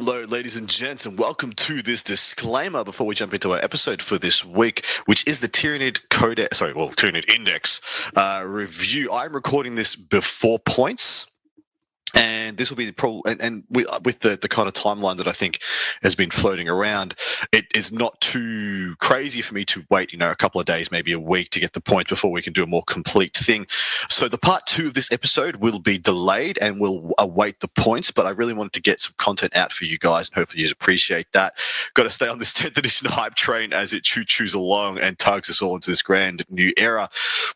Hello, ladies and gents, and welcome to this disclaimer before we jump into our episode for this week, which is the Tyranid Index review. I'm recording this before points. And this will be with the kind of timeline that I think has been floating around, it is not too crazy for me to wait, a couple of days, maybe a week to get the points before we can do a more complete thing. So the part 2 of this episode will be delayed and we'll await the points, but I really wanted to get some content out for you guys and hopefully you appreciate that. Got to stay on this 10th edition hype train as it choo-choos along and tugs us all into this grand new era.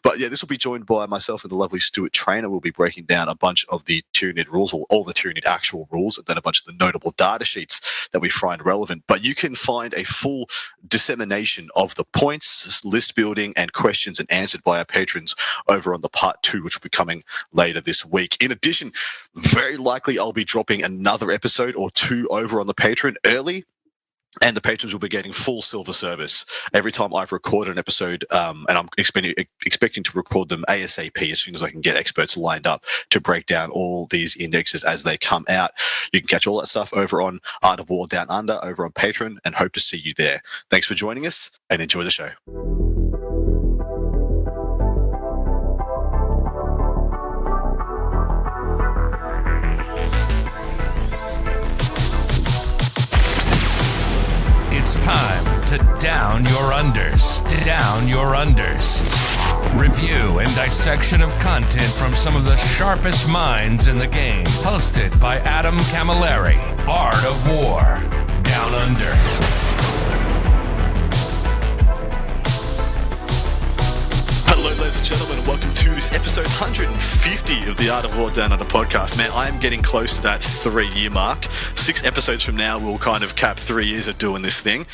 But yeah, this will be joined by myself and the lovely Stuart Trainer. We'll be breaking down a bunch of the Tyranid rules, or all the Tyranid actual rules, and then a bunch of the notable data sheets that we find relevant. But you can find a full dissemination of the points, list building, and questions and answered by our patrons over on the part 2, which will be coming later this week. In addition, very likely I'll be dropping another episode or 2 over on the Patreon early. And the patrons will be getting full silver service every time I've recorded an episode, and I'm expecting to record them ASAP as soon as I can get experts lined up to break down all these indexes as they come out. You can catch all that stuff over on Art of War Down Under over on Patreon, and hope to see you there. Thanks for joining us, and enjoy the show. It's time to down your unders. Down your unders. Review and dissection of content from some of the sharpest minds in the game. Hosted by Adam Camilleri. Art of War. Down Under. Hello, ladies and gentlemen, and welcome to this episode 150 of the Art of War Down Under podcast. Man, I am getting close to that 3-year mark. 6 episodes from now, we'll kind of cap 3 years of doing this thing.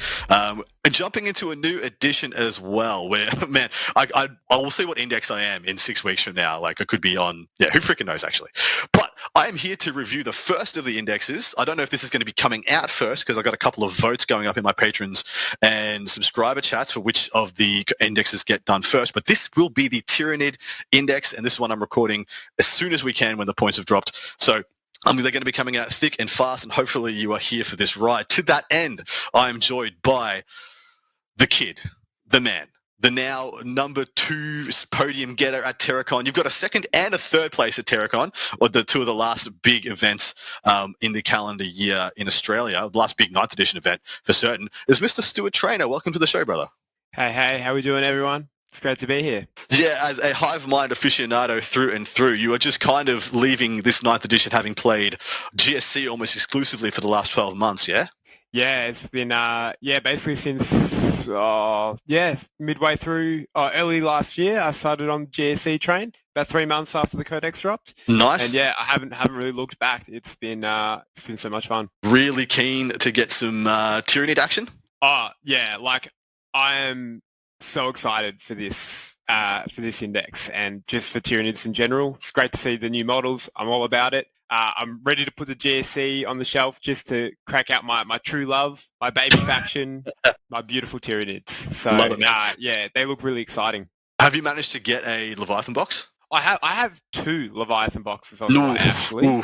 And jumping into a new edition as well, where, man, I will see what index I am in 6 weeks from now. Like, I could be on, who freaking knows, actually. But I am here to review the first of the indexes. I don't know if this is going to be coming out first, because I've got a couple of votes going up in my patrons and subscriber chats for which of the indexes get done first. But this will be the Tyranid Index, and this is one I'm recording as soon as we can when the points have dropped. So they're going to be coming out thick and fast, and hopefully you are here for this ride. To that end, I am joined by the kid, the man, the now number 2 podium getter at Terracon. You've got a 2nd and a 3rd place at Terracon, or the 2 of the last big events in the calendar year in Australia. The last big 9th edition event for certain is Mr. Stuart Trainer. Welcome to the show, brother. Hey, how we doing, everyone? It's great to be here. Yeah, as a hive mind aficionado through and through, you are just kind of leaving this 9th edition having played GSC almost exclusively for the last 12 months, yeah? Yeah, it's been, basically since, midway through, early last year, I started on the GSC train, about 3 months after the Codex dropped. Nice. And yeah, I haven't really looked back. It's been so much fun. Really keen to get some Tyranid action? Oh, yeah, like, I am so excited for this index and just for Tyranids in general. It's great to see the new models. I'm all about it. I'm ready to put the GSC on the shelf just to crack out my true love, my baby faction, my beautiful Tyranids. So they look really exciting. Have you managed to get a Leviathan box? I have 2 Leviathan boxes on the way, actually.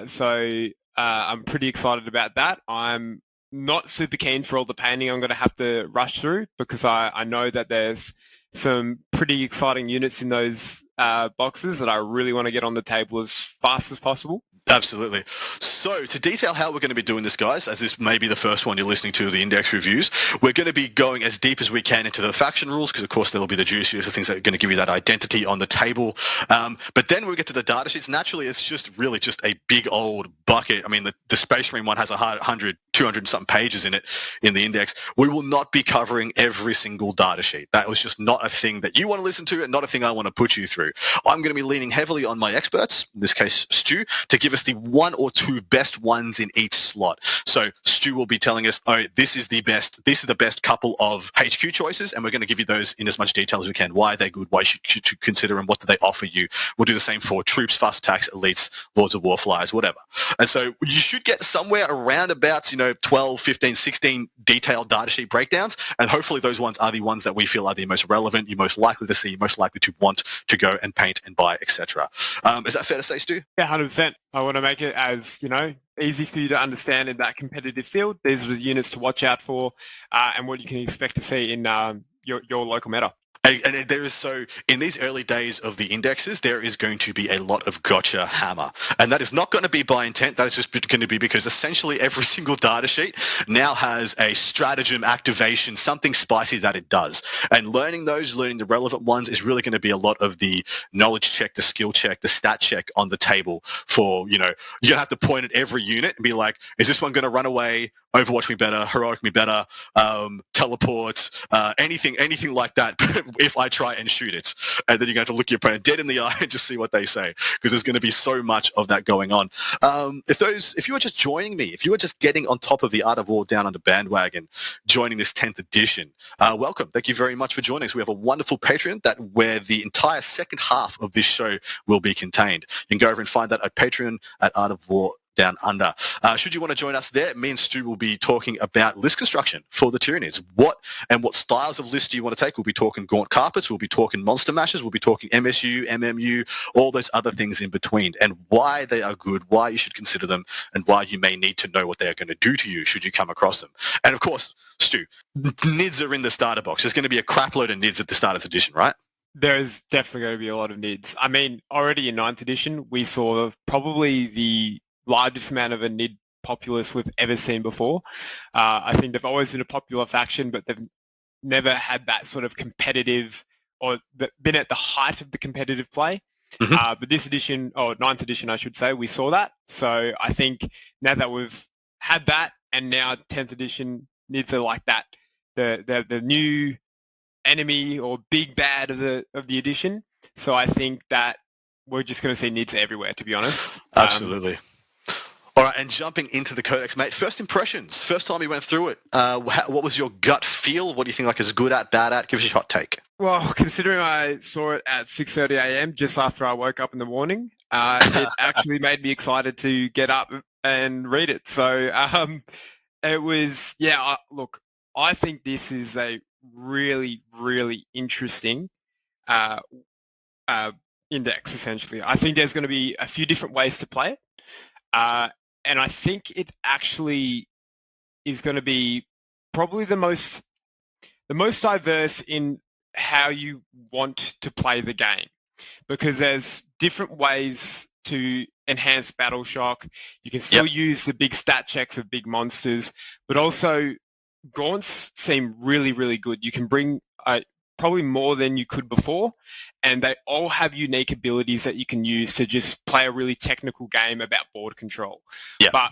So I'm pretty excited about that. I'm not super keen for all the painting I'm going to have to rush through, because I know that there's some pretty exciting units in those boxes that I really want to get on the table as fast as possible. Absolutely. So to detail how we're going to be doing this, guys, as this may be the first one you're listening to, the index reviews, we're going to be going as deep as we can into the faction rules, because of course there'll be the juiciest, the things that are going to give you that identity on the table. But then we get to the data sheets. Naturally, it's just a big old bucket. I mean, the Space Marine one has 100, 200 and something pages in it in the index. We will not be covering every single data sheet. That was just not a thing that you want to listen to, and not a thing I want to put you through. I'm going to be leaning heavily on my experts, in this case Stu, to give us the 1 or 2 best ones in each slot. So Stu will be telling us, this is the best couple of HQ choices, and we're going to give you those in as much detail as we can. Why are they good? Why should you consider them? What do they offer you? We'll do the same for troops, fast attacks, elites, Lords of War, flyers, whatever. And so you should get somewhere around about, 12, 15, 16 detailed datasheet breakdowns, and hopefully those ones are the ones that we feel are the most relevant, you're most likely to see, most likely to want to go and paint and buy, etc. Is that fair to say, Stu? Yeah, 100%. I want to make it as, easy for you to understand in that competitive field. These are the units to watch out for and what you can expect to see in your local meta. And there is, so in these early days of the indexes, there is going to be a lot of gotcha hammer. And that is not going to be by intent. That is just going to be because essentially every single data sheet now has a stratagem activation, something spicy that it does. And learning the relevant ones is really going to be a lot of the knowledge check, the skill check, the stat check on the table for, you have to point at every unit and be like, is this one going to run away? Overwatch me better, heroic me better, teleport, anything like that. If I try and shoot it, and then you're going to look your opponent dead in the eye and just see what they say, because there's going to be so much of that going on. If you were just joining me, if you were just getting on top of the Art of War Down Under bandwagon, joining this 10th edition, welcome. Thank you very much for joining us. We have a wonderful Patreon where the entire second half of this show will be contained. You can go over and find that at Patreon at Art of War Down Under. Should you want to join us there, me and Stu will be talking about list construction for the Tyranids. What styles of lists do you want to take? We'll be talking Gaunt Carpets, we'll be talking Monster Mashers, we'll be talking MSU, MMU, all those other things in between, and why they are good, why you should consider them, and why you may need to know what they are going to do to you should you come across them. And of course, Stu, NIDs are in the starter box. There's going to be a crap load of NIDs at the start of the edition, right? There's definitely going to be a lot of NIDs. I mean, already in 9th edition, we saw probably the largest amount of a NID populace we've ever seen before. I think they've always been a popular faction, but they've never had that sort of competitive or been at the height of the competitive play. Mm-hmm. But this edition, or 9th edition, I should say, we saw that. So I think now that we've had that, and now 10th edition NIDs are like that, the new enemy or big bad of the edition. So I think that we're just going to see NIDs everywhere, to be honest. Absolutely. All right, and jumping into the Codex, mate, first impressions. First time you went through it, what was your gut feel? What do you think it's good at, bad at? Give us your hot take. Well, considering I saw it at 6:30 a.m. just after I woke up in the morning, it actually made me excited to get up and read it. So it was, look, I think this is a really, really interesting index, essentially. I think there's going to be a few different ways to play it. And I think it actually is going to be probably the most diverse in how you want to play the game, because there's different ways to enhance battle shock. You can still use the big stat checks of big monsters, but also Gaunts seem really, really good. You can bring probably more than you could before, and they all have unique abilities that you can use to just play a really technical game about board control. Yeah. But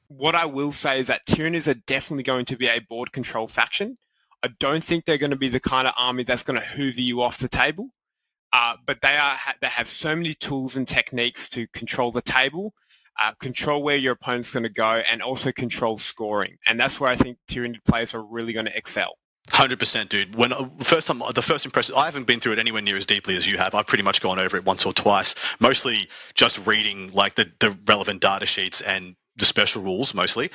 what I will say is that Tyranids are definitely going to be a board control faction. I don't think they're going to be the kind of army that's going to hoover you off the table, but they have so many tools and techniques to control the table, control where your opponent's going to go, and also control scoring. And that's where I think Tyranid players are really going to excel. 100%, dude. When the first impression, I haven't been through it anywhere near as deeply as you have. I've pretty much gone over it once or twice, mostly just reading like the relevant data sheets and the special rules mostly.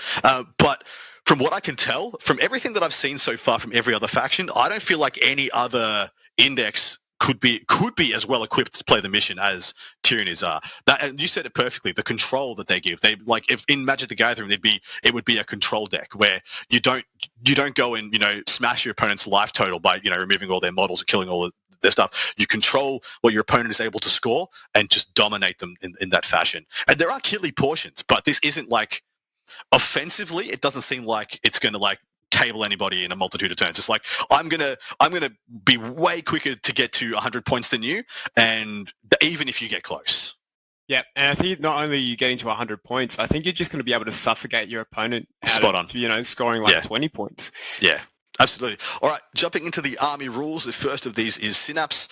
But from what I can tell, from everything that I've seen so far from every other faction, I don't feel like any other index could be as well equipped to play the mission as Tyranids are. And you said it perfectly. The control that they give, if in Magic the Gathering, it would be a control deck where you don't go and smash your opponent's life total by removing all their models and killing all their stuff. You control what your opponent is able to score and just dominate them in that fashion. And there are killy portions, but this isn't like offensively. It doesn't seem like it's going to table anybody in a multitude of turns. It's like I'm gonna be way quicker to get to 100 points than you, and even if you get close. Yeah, and I think not only are you getting to 100 points, I think you're just going to be able to suffocate your opponent scoring 20 points. Yeah, absolutely. All right, jumping into the army rules. The first of these is Synapse.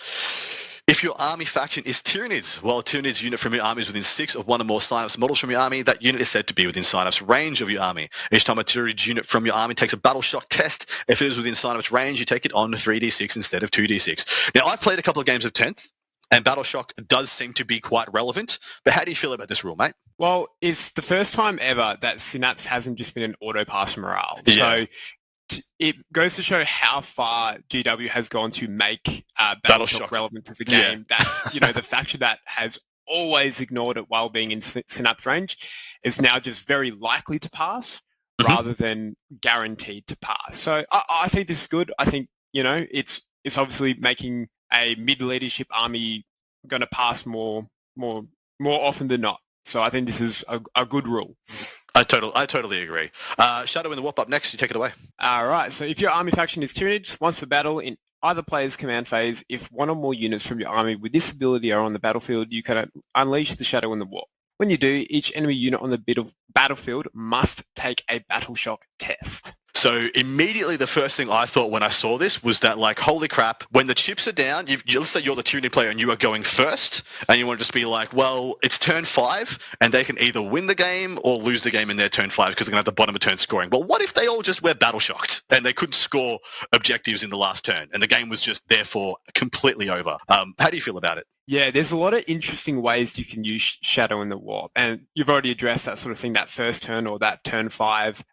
If your army faction is Tyranids, while a Tyranids unit from your army is within 6 of one or more Synapse models from your army, that unit is said to be within Synapse range of your army. Each time a Tyranids unit from your army takes a battle shock test, if it is within Synapse range, you take it on 3d6 instead of 2d6. Now, I've played a couple of games of 10th, and battle shock does seem to be quite relevant, but how do you feel about this rule, mate? Well, it's the first time ever that Synapse hasn't just been an auto-pass morale. Yeah. So it goes to show how far GW has gone to make Battleshock relevant to the game. Yeah. That, the faction that has always ignored it while being in Synapse range is now just very likely to pass rather than guaranteed to pass. So I think this is good. I think, it's obviously making a mid-leadership army going to pass more often than not. So I think this is a good rule. I totally agree. Shadow in the Warp up next. You take it away. All right. So if your army faction is Tyranids, once per battle in either player's command phase, if one or more units from your army with this ability are on the battlefield, you can unleash the Shadow in the Warp. When you do, each enemy unit on the battlefield must take a Battleshock test. So immediately the first thing I thought when I saw this was that, like, holy crap, when the chips are down, let's say you're the Tyranid player and you are going first, and you want to just be like, well, it's turn 5, and they can either win the game or lose the game in their turn 5 because they're going to have the bottom of turn scoring. Well, what if they all just were battle-shocked and they couldn't score objectives in the last turn, and the game was just therefore completely over? How do you feel about it? Yeah, there's a lot of interesting ways you can use Shadow in the Warp, and you've already addressed that sort of thing, that first turn or that turn 5.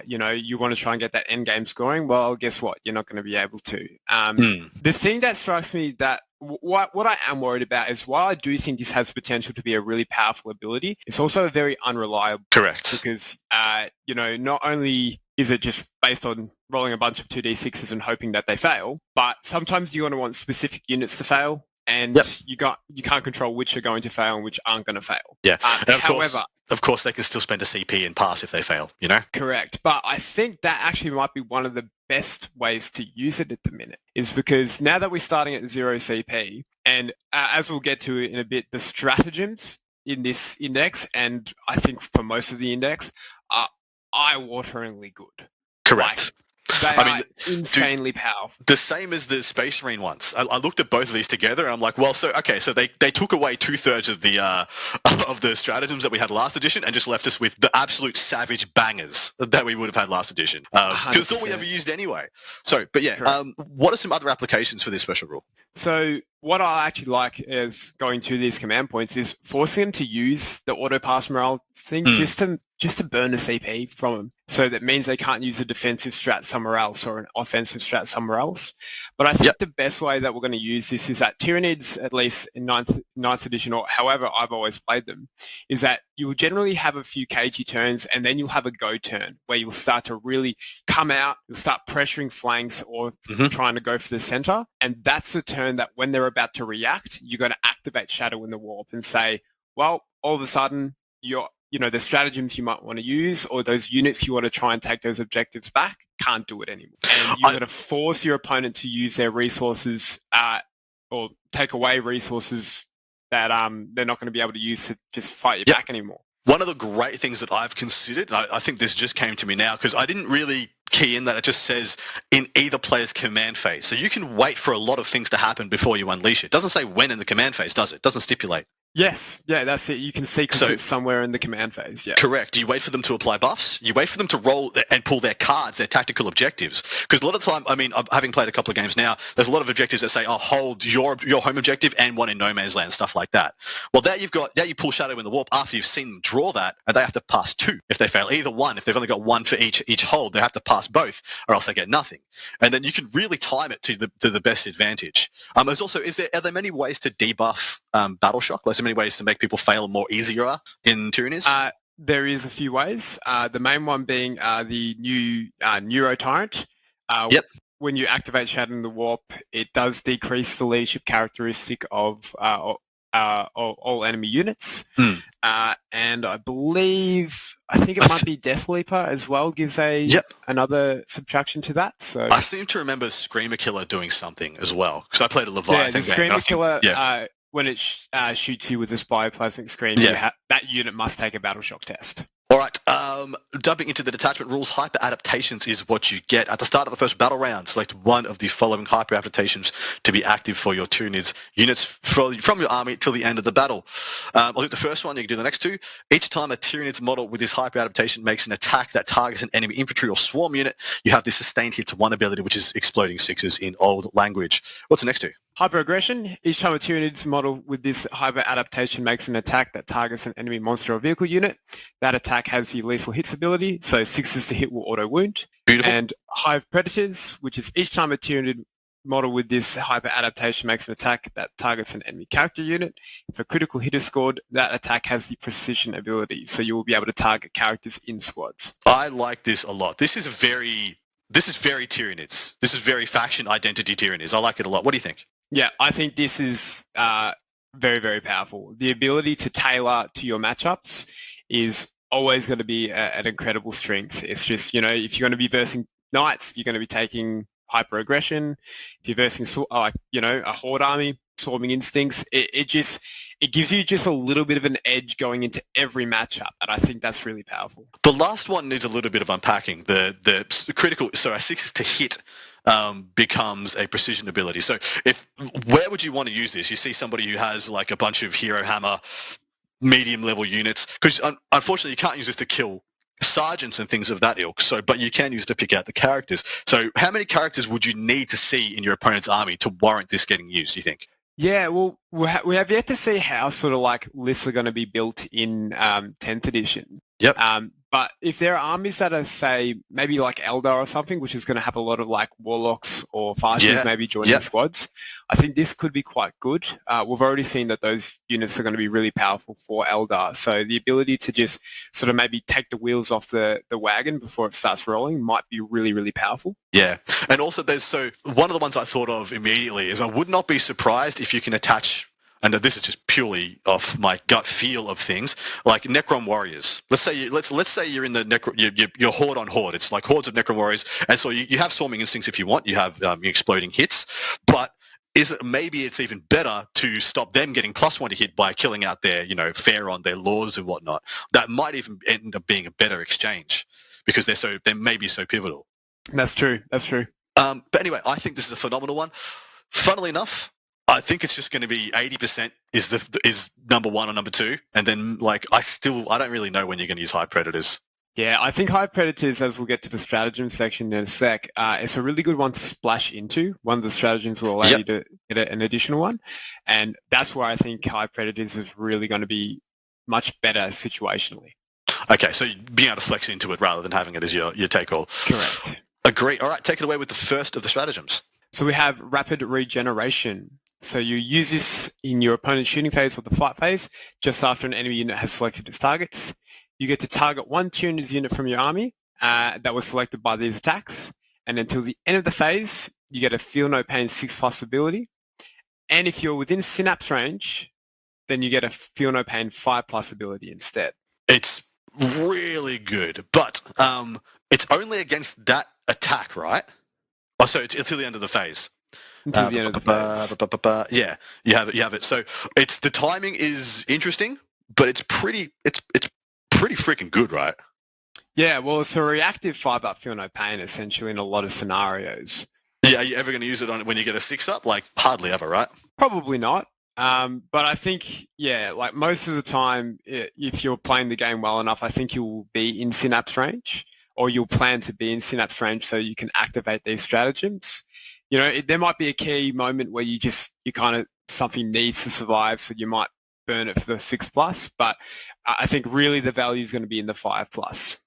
You want to try and get that end game scoring. Well, guess what? You're not going to be able to. The thing that strikes me that what I am worried about is while I do think this has potential to be a really powerful ability, it's also very unreliable. Correct. Because, not only is it just based on rolling a bunch of 2d6s and hoping that they fail, but sometimes you're going to want specific units to fail. And you can't control which are going to fail and which aren't going to fail. Yeah. However, of course, they can still spend a CP and pass if they fail, Correct. But I think that actually might be one of the best ways to use it at the minute, is because now that we're starting at 0 CP, and as we'll get to in a bit, the stratagems in this index, and I think for most of the index, are eye-wateringly good. Correct. They are insanely powerful. The same as the Space Marine ones. I looked at both of these together and I'm like, well, so they took away 2/3 of the stratagems that we had last edition and just left us with the absolute savage bangers that we would have had last edition. Because it's all we ever used anyway. So, but yeah, what are some other applications for this special rule? So what I actually like is going to these command points is forcing them to use the auto pass morale thing just to burn the CP from them. So that means they can't use a defensive strat somewhere else or an offensive strat somewhere else. But I think the best way that we're going to use this is that Tyranids, at least in 9th edition, or however I've always played them, is that you will generally have a few cagey turns and then you'll have a go turn where you'll start to really come out, you'll start pressuring flanks or trying to go for the center. And that's the turn that when they're about to react, you're going to activate Shadow in the Warp and say, well, all of a sudden, the stratagems you might want to use or those units you want to try and take those objectives back can't do it anymore. And you're going to force your opponent to use their resources or take away resources that they're not going to be able to use to just fight you back anymore. One of the great things that I've considered, I think this just came to me now because I didn't really key in that it just says in either player's command phase. So you can wait for a lot of things to happen before you unleash it. It doesn't say when in the command phase, does it? It doesn't stipulate. Yes, yeah, that's it. You can sequence it somewhere in the command phase, yeah. Correct. You wait for them to apply buffs. You wait for them to roll and pull their cards, their tactical objectives. Because a lot of the time, having played a couple of games now, there's a lot of objectives that say, hold your home objective and one in no man's land, stuff like that. Well, there you pull Shadow in the Warp after you've seen them draw that, and they have to pass 2 if they fail. Either one. If they've only got 1 for each hold, they have to pass both, or else they get nothing. And then you can really time it to the best advantage. Are there many ways to debuff Battleshock? There's so many ways to make people fail more easier in Tyranids? There is a few ways. The main one being the new Neuro Tyrant. When you activate Shadow in the Warp, it does decrease the leadership characteristic of all enemy units. And I think it might be Death Leaper as well, gives another subtraction to that. So I seem to remember Screamer Killer doing something as well, because I played a Leviathan game. The Screamer Killer... when it shoots you with this bioplasmic screen, that unit must take a Battleshock test. All right, jumping into the detachment rules, hyper adaptations is what you get. At the start of the first battle round, select one of the following hyper adaptations to be active for your Tyranids units from your army till the end of the battle. I'll do the first one, you can do the next two. Each time a Tyranids model with this hyper adaptation makes an attack that targets an enemy infantry or swarm unit, you have this sustained hits 1 ability, which is exploding 6s in old language. What's the next two? Hyper-aggression. Each time a Tyranids model with this hyper-adaptation makes an attack that targets an enemy monster or vehicle unit, that attack has the lethal hits ability, so 6s to hit will auto-wound. Beautiful. And Hive Predators, which is each time a Tyranid model with this hyper-adaptation makes an attack that targets an enemy character unit. If a critical hit is scored, that attack has the precision ability, so you will be able to target characters in squads. I like this a lot. This is very Tyranids. This is very faction identity Tyranids. I like it a lot. What do you think? Yeah, I think this is very, very powerful. The ability to tailor to your matchups is always going to be an incredible strength. It's just, if you're going to be versing knights, you're going to be taking hyper-aggression. If you're versing, a horde army, swarming instincts, it gives you just a little bit of an edge going into every matchup, and I think that's really powerful. The last one needs a little bit of unpacking. The critical, so a 6 to hit becomes a precision ability. So where would you want to use this? You see somebody who has like a bunch of hero hammer, medium level units, because unfortunately you can't use this to kill sergeants and things of that ilk. But you can use it to pick out the characters. So how many characters would you need to see in your opponent's army to warrant this getting used, do you think? Yeah, well, we have yet to see how sort of like lists are going to be built in 10th edition. Yep. But if there are armies that are, say, maybe like Eldar or something, which is going to have a lot of like warlocks or fighters maybe joining squads, I think this could be quite good. We've already seen that those units are going to be really powerful for Eldar. So the ability to just sort of maybe take the wheels off the wagon before it starts rolling might be really, really powerful. Yeah. And also one of the ones I thought of immediately is I would not be surprised if you can attach, and this is just purely off my gut feel of things, like Necron warriors. Let's say you're in the you're horde on horde. It's like hordes of Necron warriors, and so you have swarming instincts if you want. You have exploding hits, but maybe it's even better to stop them getting +1 to hit by killing out their Pharaon, their lords and whatnot. That might even end up being a better exchange because they may be so pivotal. That's true. But anyway, I think this is a phenomenal one. Funnily enough, I think it's just going to be 80% is number 1 or number 2, and then I don't really know when you're going to use Hive Predators. Yeah, I think Hive Predators, as we'll get to the stratagem section in a sec, it's a really good one to splash into. One of the stratagems will allow you to get an additional one, and that's where I think Hive Predators is really going to be much better situationally. Okay, so being able to flex into it rather than having it as your take-all. Correct. Agree. All right, take it away with the first of the stratagems. So we have Rapid Regeneration. So you use this in your opponent's shooting phase or the fight phase just after an enemy unit has selected its targets. You get to target one Tyranids unit from your army that was selected by these attacks, and until the end of the phase, you get a Feel No Pain 6+ ability. And if you're within Synapse range, then you get a Feel No Pain 5+ ability instead. It's really good, but it's only against that attack, right? Oh, so it's until the end of the phase. Until the end of the phase. Yeah, you have it. So the timing is interesting, but it's pretty freaking good, right? Yeah, well, it's a reactive 5-up Feel No Pain essentially in a lot of scenarios. Yeah, are you ever going to use it on when you get a 6-up? Hardly ever, right? Probably not. But I think, most of the time, if you're playing the game well enough, I think you'll be in Synapse range, or you'll plan to be in Synapse range so you can activate these stratagems. There might be a key moment where something needs to survive, so you might burn it for the 6+, but I think really the value is going to be in the 5+.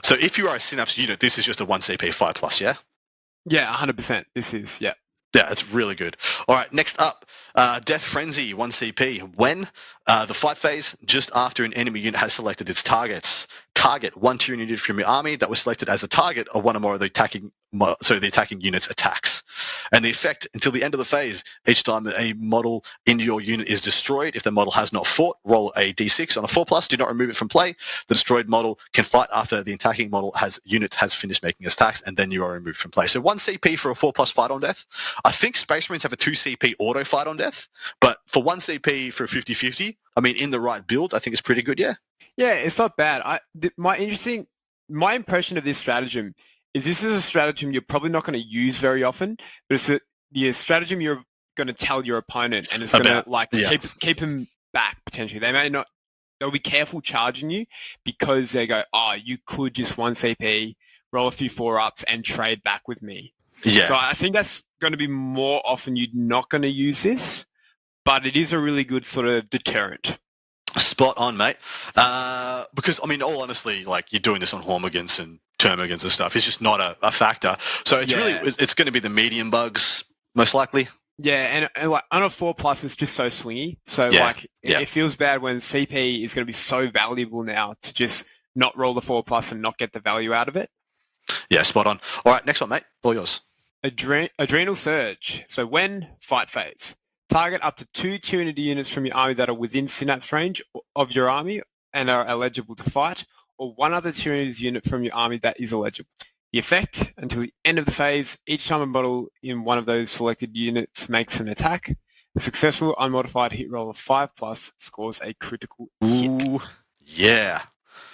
So if you are a Synapse unit, this is just a 1 CP 5+, yeah? Yeah, 100%. This is, yeah. Yeah, it's really good. All right, next up, Death Frenzy, 1 CP. When the fight phase, just after an enemy unit has selected its targets, target one Tyranid unit from your army that was selected as a target of one or more of the attacking unit's attacks. And the effect until the end of the phase, each time a model in your unit is destroyed, if the model has not fought, roll a d6 on a 4+, do not remove it from play. The destroyed model can fight after the attacking model has finished making its attacks, and then you are removed from play. So 1 CP for a 4+ fight on death. I think Space Marines have a 2 CP auto fight on death, but for 1 CP for a 50-50, in the right build, I think it's pretty good, yeah? Yeah, it's not bad. My impression of this stratagem is this is a stratagem you're probably not going to use very often, but it's the stratagem you're going to tell your opponent, and it's going to keep him back potentially. They'll be careful charging you because they go, you could just 1 CP, roll a few 4-ups and trade back with me. Yeah. So I think that's going to be more often you're not going to use this, but it is a really good sort of deterrent. Spot on, mate. Because, I mean, all honestly, like, you're doing this on Hormigans and Termagants and stuff. It's just not a factor. So it's it's going to be the medium bugs, most likely. Yeah, and like on a 4+, it's just so swingy. So it feels bad when CP is going to be so valuable now to just not roll the 4+ and not get the value out of it. Yeah, spot on. All right, next one, mate. All yours. Adrenal Surge. So when fight phase, target up to 2 Tyranid units from your army that are within synapse range of your army and are eligible to fight, or one other Tyranid unit from your army that is eligible. The effect, until the end of the phase, each time a model in one of those selected units makes an attack, a successful unmodified hit roll of 5+ scores a critical hit. Ooh, yeah.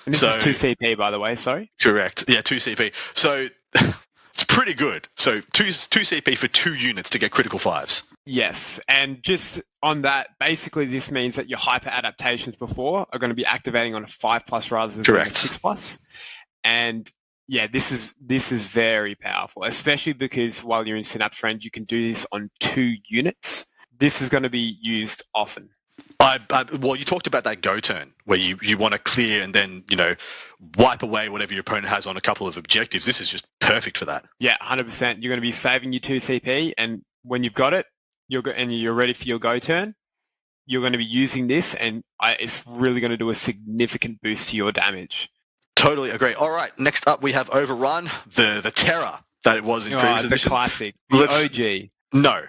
And this is 2 CP, by the way, sorry? Correct. Yeah, 2 CP. So it's pretty good. So 2 CP for 2 units to get critical 5s. Yes, and just on that, basically this means that your hyper adaptations before are going to be activating on a 5+ rather than a 6+. And yeah, this is very powerful, especially because while you're in synapse range, you can do this on 2 units. This is going to be used often. Well, you talked about that go turn where you want to clear and then, wipe away whatever your opponent has on a couple of objectives. This is just perfect for that. Yeah, 100%. You're going to be saving your 2 CP, and when you've got it, you're ready for your go turn, you're going to be using this, and it's really going to do a significant boost to your damage. Totally agree. All right, next up we have Overrun, the terror that it was in previous edition. The classic, the OG. No.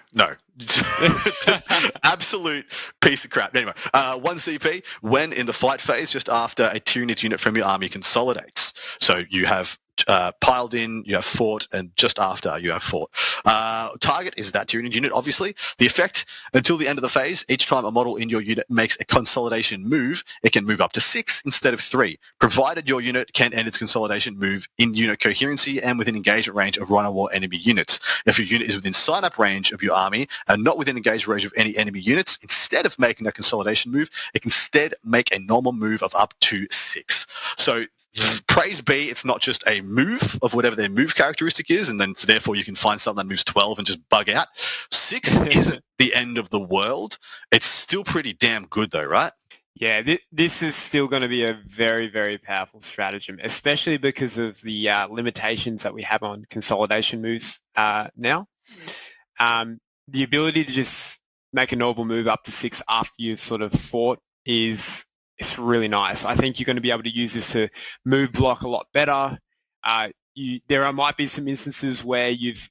Absolute piece of crap. Anyway, 1 CP when in the fight phase just after a Tyranid unit from your army consolidates. So you have piled in, you have fought, and just after you have fought. Target is that Tyranid unit, obviously. The effect, until the end of the phase, each time a model in your unit makes a consolidation move, it can move up to 6 instead of 3, provided your unit can end its consolidation move in unit coherency and within engagement range of run or war enemy units. If your unit is within sign-up range of your army and not within engagement range of any enemy units, instead of making a consolidation move, it can instead make a normal move of up to 6. So praise be, it's not just a move of whatever their move characteristic is, and then therefore you can find something that moves 12 and just bug out. 6 isn't the end of the world. It's still pretty damn good though, right? Yeah, this is still going to be a very, very powerful stratagem, especially because of the limitations that we have on consolidation moves now. The ability to just make a normal move up to 6 after you've sort of fought is really nice. I think you're going to be able to use this to move block a lot better. There might be some instances where you've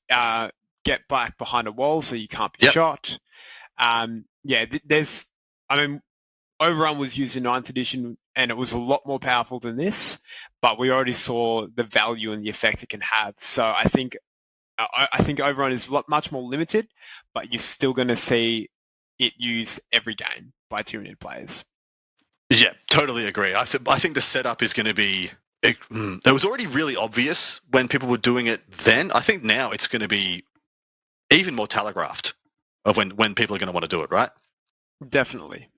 get back behind a wall so you can't be shot. Overrun was used in 9th edition and it was a lot more powerful than this, but we already saw the value and the effect it can have. So I think Overrun is much more limited, but you're still going to see it used every game by Tyranid players. Yeah, totally agree. I think the setup is going to be... It was already really obvious when people were doing it then. I think now it's going to be even more telegraphed of when people are going to want to do it, right? Definitely.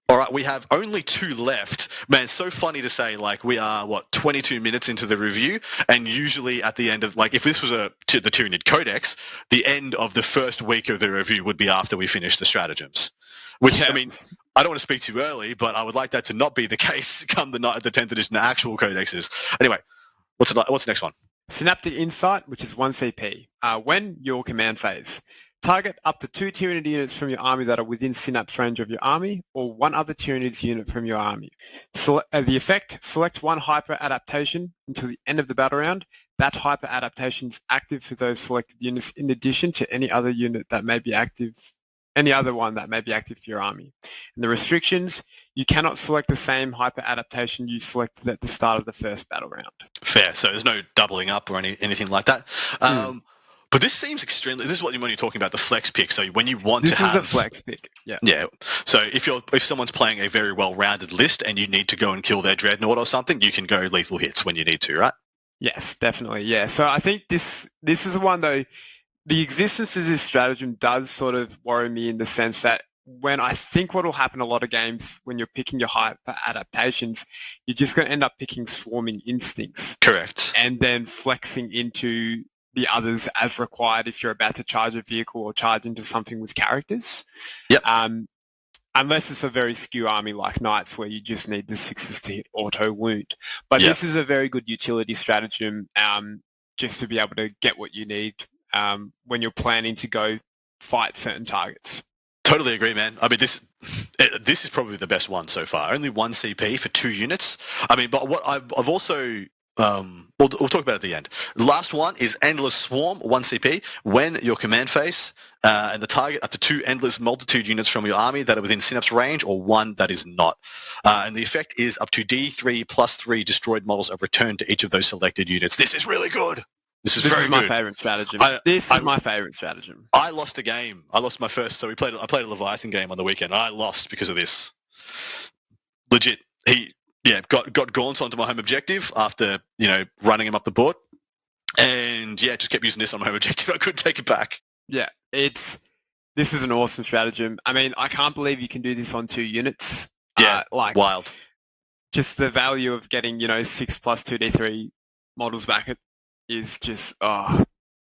All right, we have only 2 left. Man, it's so funny to say, like, we are, 22 minutes into the review, and usually at the end of, like, if this was the Tyranid Codex, the end of the first week of the review would be after we finish the stratagems. Which, I mean, I don't want to speak too early, but I would like that to not be the case come the 10th edition actual codexes. Anyway, what's the next one? Synaptic Insight, which is 1 CP. When your command phase. Target up to 2 Tyranid units from your army that are within synapse range of your army, or one other Tyranid's unit from your army. The effect, select one hyper adaptation until the end of the battle round. That hyper adaptation is active for those selected units in addition to any other unit that may be active, any other one that may be active for your army. And the restrictions, you cannot select the same hyper adaptation you selected at the start of the first battle round. Fair. So there's no doubling up or anything like that. But this seems extremely... This is when you're talking about the flex pick. So when you want to have... This is a flex pick, yeah. Yeah. So if someone's playing a very well-rounded list and you need to go and kill their Dreadnought or something, you can go lethal hits when you need to, right? Yes, definitely, yeah. So I think this is the one, though, the existence of this stratagem does sort of worry me in the sense that when I think what will happen in a lot of games when you're picking your hyper adaptations, you're just going to end up picking swarming instincts. Correct. And then flexing into the others as required if you're about to charge a vehicle or charge into something with characters. Yep. Unless it's a very skew army like Knights where you just need the 6s to hit auto wound. But Yep. this is a very good utility stratagem just to be able to get what you need when you're planning to go fight certain targets. Totally agree, man. I mean, this is probably the best one so far. Only 1 CP for 2 units. I mean, but what I've also... we'll talk about it at the end. The last one is Endless Swarm, 1 CP. When your command phase and the target up to 2 Endless Multitude units from your army that are within synapse range or 1 that is not. And the effect is up to D3 plus 3 destroyed models are returned to each of those selected units. This is really good. This is my favorite stratagem. This is my favorite stratagem. I lost a game. I lost my first. So I played a Leviathan game on the weekend, and I lost because of this. Legit. Got Gaunt onto my home objective after, running him up the board. And, just kept using this on my home objective. I couldn't take it back. Yeah, this is an awesome stratagem. I mean, I can't believe you can do this on 2 units. Yeah, wild. Just the value of getting, 6 plus 2d3 models back is just, I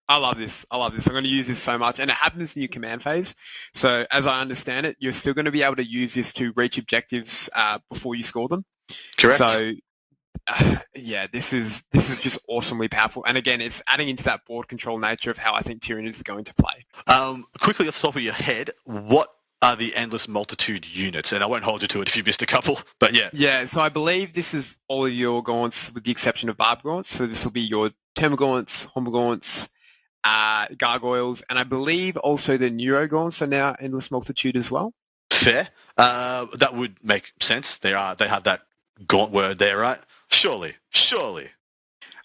love this. I'm going to use this so much. And it happens in your command phase. So as I understand it, you're still going to be able to use this to reach objectives before you score them. Correct. So, this is just awesomely powerful. And again, it's adding into that board control nature of how I think Tyranids is going to play. Quickly off the top of your head, what are the Endless Multitude units? And I won't hold you to it if you missed a couple, but yeah. Yeah, so I believe this is all of your Gaunts with the exception of Barb Gaunts. So this will be your Termagaunts, Homagaunts, Gargoyles, and I believe also the Neuro Gaunts are now Endless Multitude as well. Fair. That would make sense. They have that Gaunt word there, right? Surely.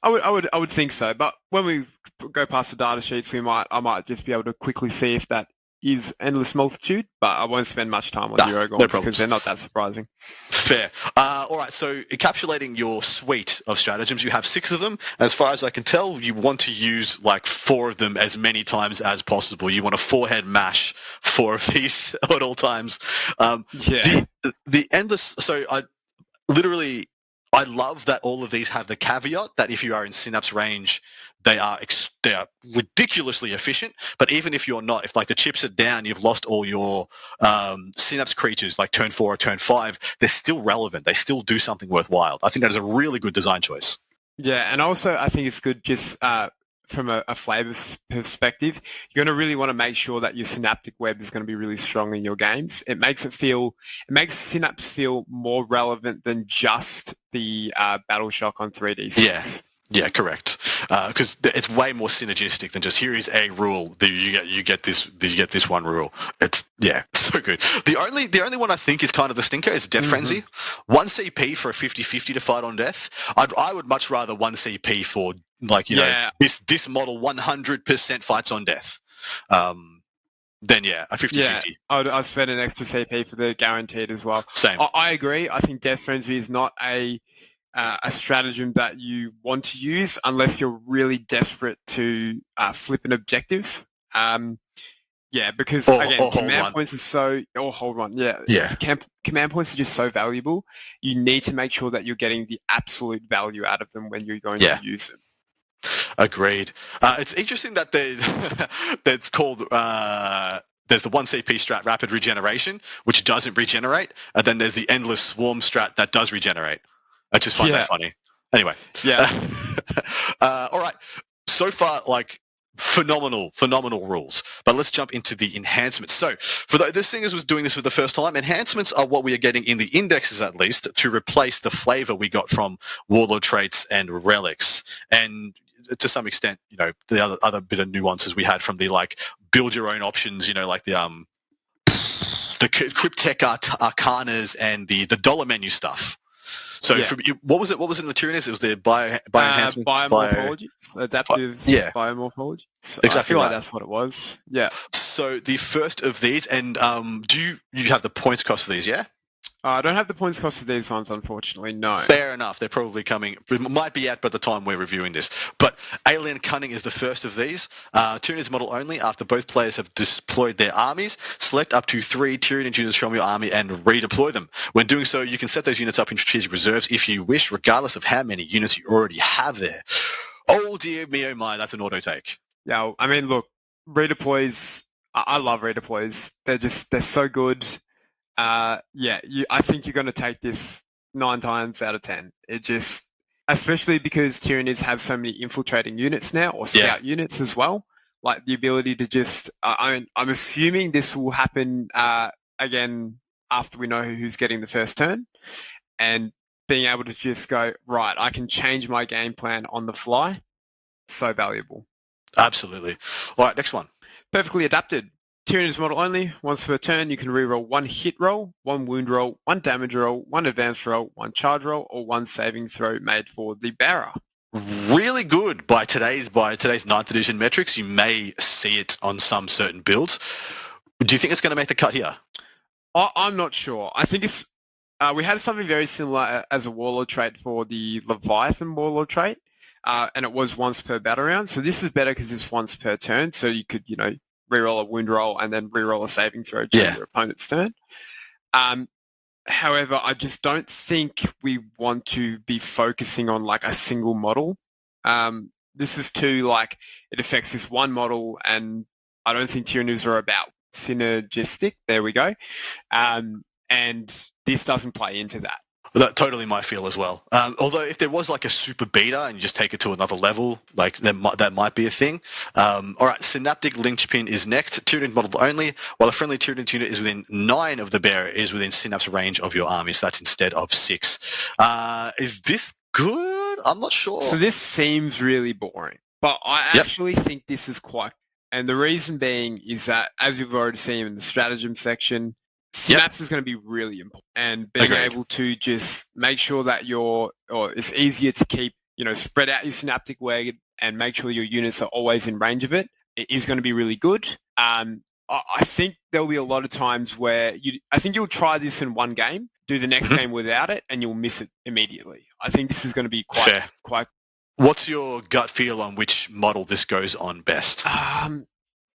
I would think so. But when we go past the data sheets, I might just be able to quickly see if that is Endless Multitude, but I won't spend much time on Neuro Gaunts because they're not that surprising. Fair. All right, so encapsulating your suite of stratagems, you have 6 of them. As far as I can tell, you want to use 4 of them as many times as possible. You want to 4-head mash 4 of these at all times. The Endless... So I love that all of these have the caveat that if you are in synapse range, they are ridiculously efficient. But even if you're not, if the chips are down, you've lost all your synapse creatures like turn 4 or turn 5, they're still relevant. They still do something worthwhile. I think that is a really good design choice. Yeah, and also I think it's good just from a flavor perspective. You're going to really want to make sure that your synaptic web is going to be really strong in your games. It makes Synapse feel more relevant than just the Battle Shock on 3D6. Yeah, correct. Because it's way more synergistic than just here is a rule. You get this one rule. It's so good. The only one I think is kind of the stinker is Death Frenzy. 1 CP for a 50-50 to fight on death. I would much rather 1 CP for this model 100% fights on death. Then a 50-50. Yeah, I'd spend an extra CP for the guaranteed as well. Same. I agree. I think Death Frenzy is not a stratagem that you want to use unless you're really desperate to flip an objective. Because again, command points are so... Or hold one, yeah. Command points are just so valuable. You need to make sure that you're getting the absolute value out of them when you're going to use them. Agreed. It's interesting that that's called... There's the 1 CP strat Rapid Regeneration, which doesn't regenerate, and then there's the Endless Swarm strat that does regenerate. I just find that funny. Anyway. Yeah. All right. So far, phenomenal rules. But let's jump into the enhancements. So for this thing was doing this for the first time, enhancements are what we are getting in the indexes at least to replace the flavor we got from Warlord traits and relics. And to some extent, the other bit of nuances we had from the build your own options, the Cryptech Arcanas and the dollar menu stuff. So what was it? What was in the Tyranids? It was the bio enhancements, biomorphology, adaptive biomorphology. So exactly. I feel like that's what it was. Yeah. So the first of these, and do you have the points cost for these? Yeah. I don't have the points cost for these ones, unfortunately, no. Fair enough. They're probably coming. It might be out by the time we're reviewing this. But Alien Cunning is the first of these. Tyranids model only. After both players have deployed their armies, select up to 3 Tyranid units from your army and redeploy them. When doing so, you can set those units up in strategic reserves if you wish, regardless of how many units you already have there. Oh dear me, oh my, that's an auto take. Yeah, I mean, look, redeploys. I love redeploys. They're so good. I think you're going to take this 9 times out of 10. It just, especially because Tyranids have so many infiltrating units now, or scout units as well. Like the ability to just, I'm assuming this will happen again after we know who's getting the first turn, and being able to just go, right, I can change my game plan on the fly. So valuable. Absolutely. All right, next one. Perfectly adapted. Tyranids model only. Once per turn, you can reroll 1 hit roll, 1 wound roll, 1 damage roll, 1 advanced roll, 1 charge roll, or 1 saving throw made for the bearer. Really good by today's 9th edition metrics. You may see it on some certain builds. Do you think it's going to make the cut here? I'm not sure. I think it's we had something very similar as a warlord trait for the Leviathan warlord trait, and it was once per battle round. So this is better because it's once per turn. So you could, reroll a wound roll and then reroll a saving throw during your opponent's turn. However, I just don't think we want to be focusing on like a single model. This is too it affects this one model, and I don't think Tyranids are about synergistic. There we go. And this doesn't play into that. That totally my feel as well. Although if there was like a super beta and you just take it to another level, that might be a thing. All right, Synaptic Linchpin is next. Tyranid model only, while a friendly Tyranid unit is within 9 of the bearer is within synapse range of your army. So that's instead of 6. Is this good? I'm not sure. So this seems really boring, but I actually think this is quite. And the reason being is that, as you've already seen in the stratagem section, synapse is going to be really important, and being able to just make sure that it's easier to keep, spread out your synaptic web and make sure your units are always in range of it. It is going to be really good. I think there'll be a lot of times where I think you'll try this in one game, do the next game without it, and you'll miss it immediately. I think this is going to be quite. What's your gut feel on which model this goes on best?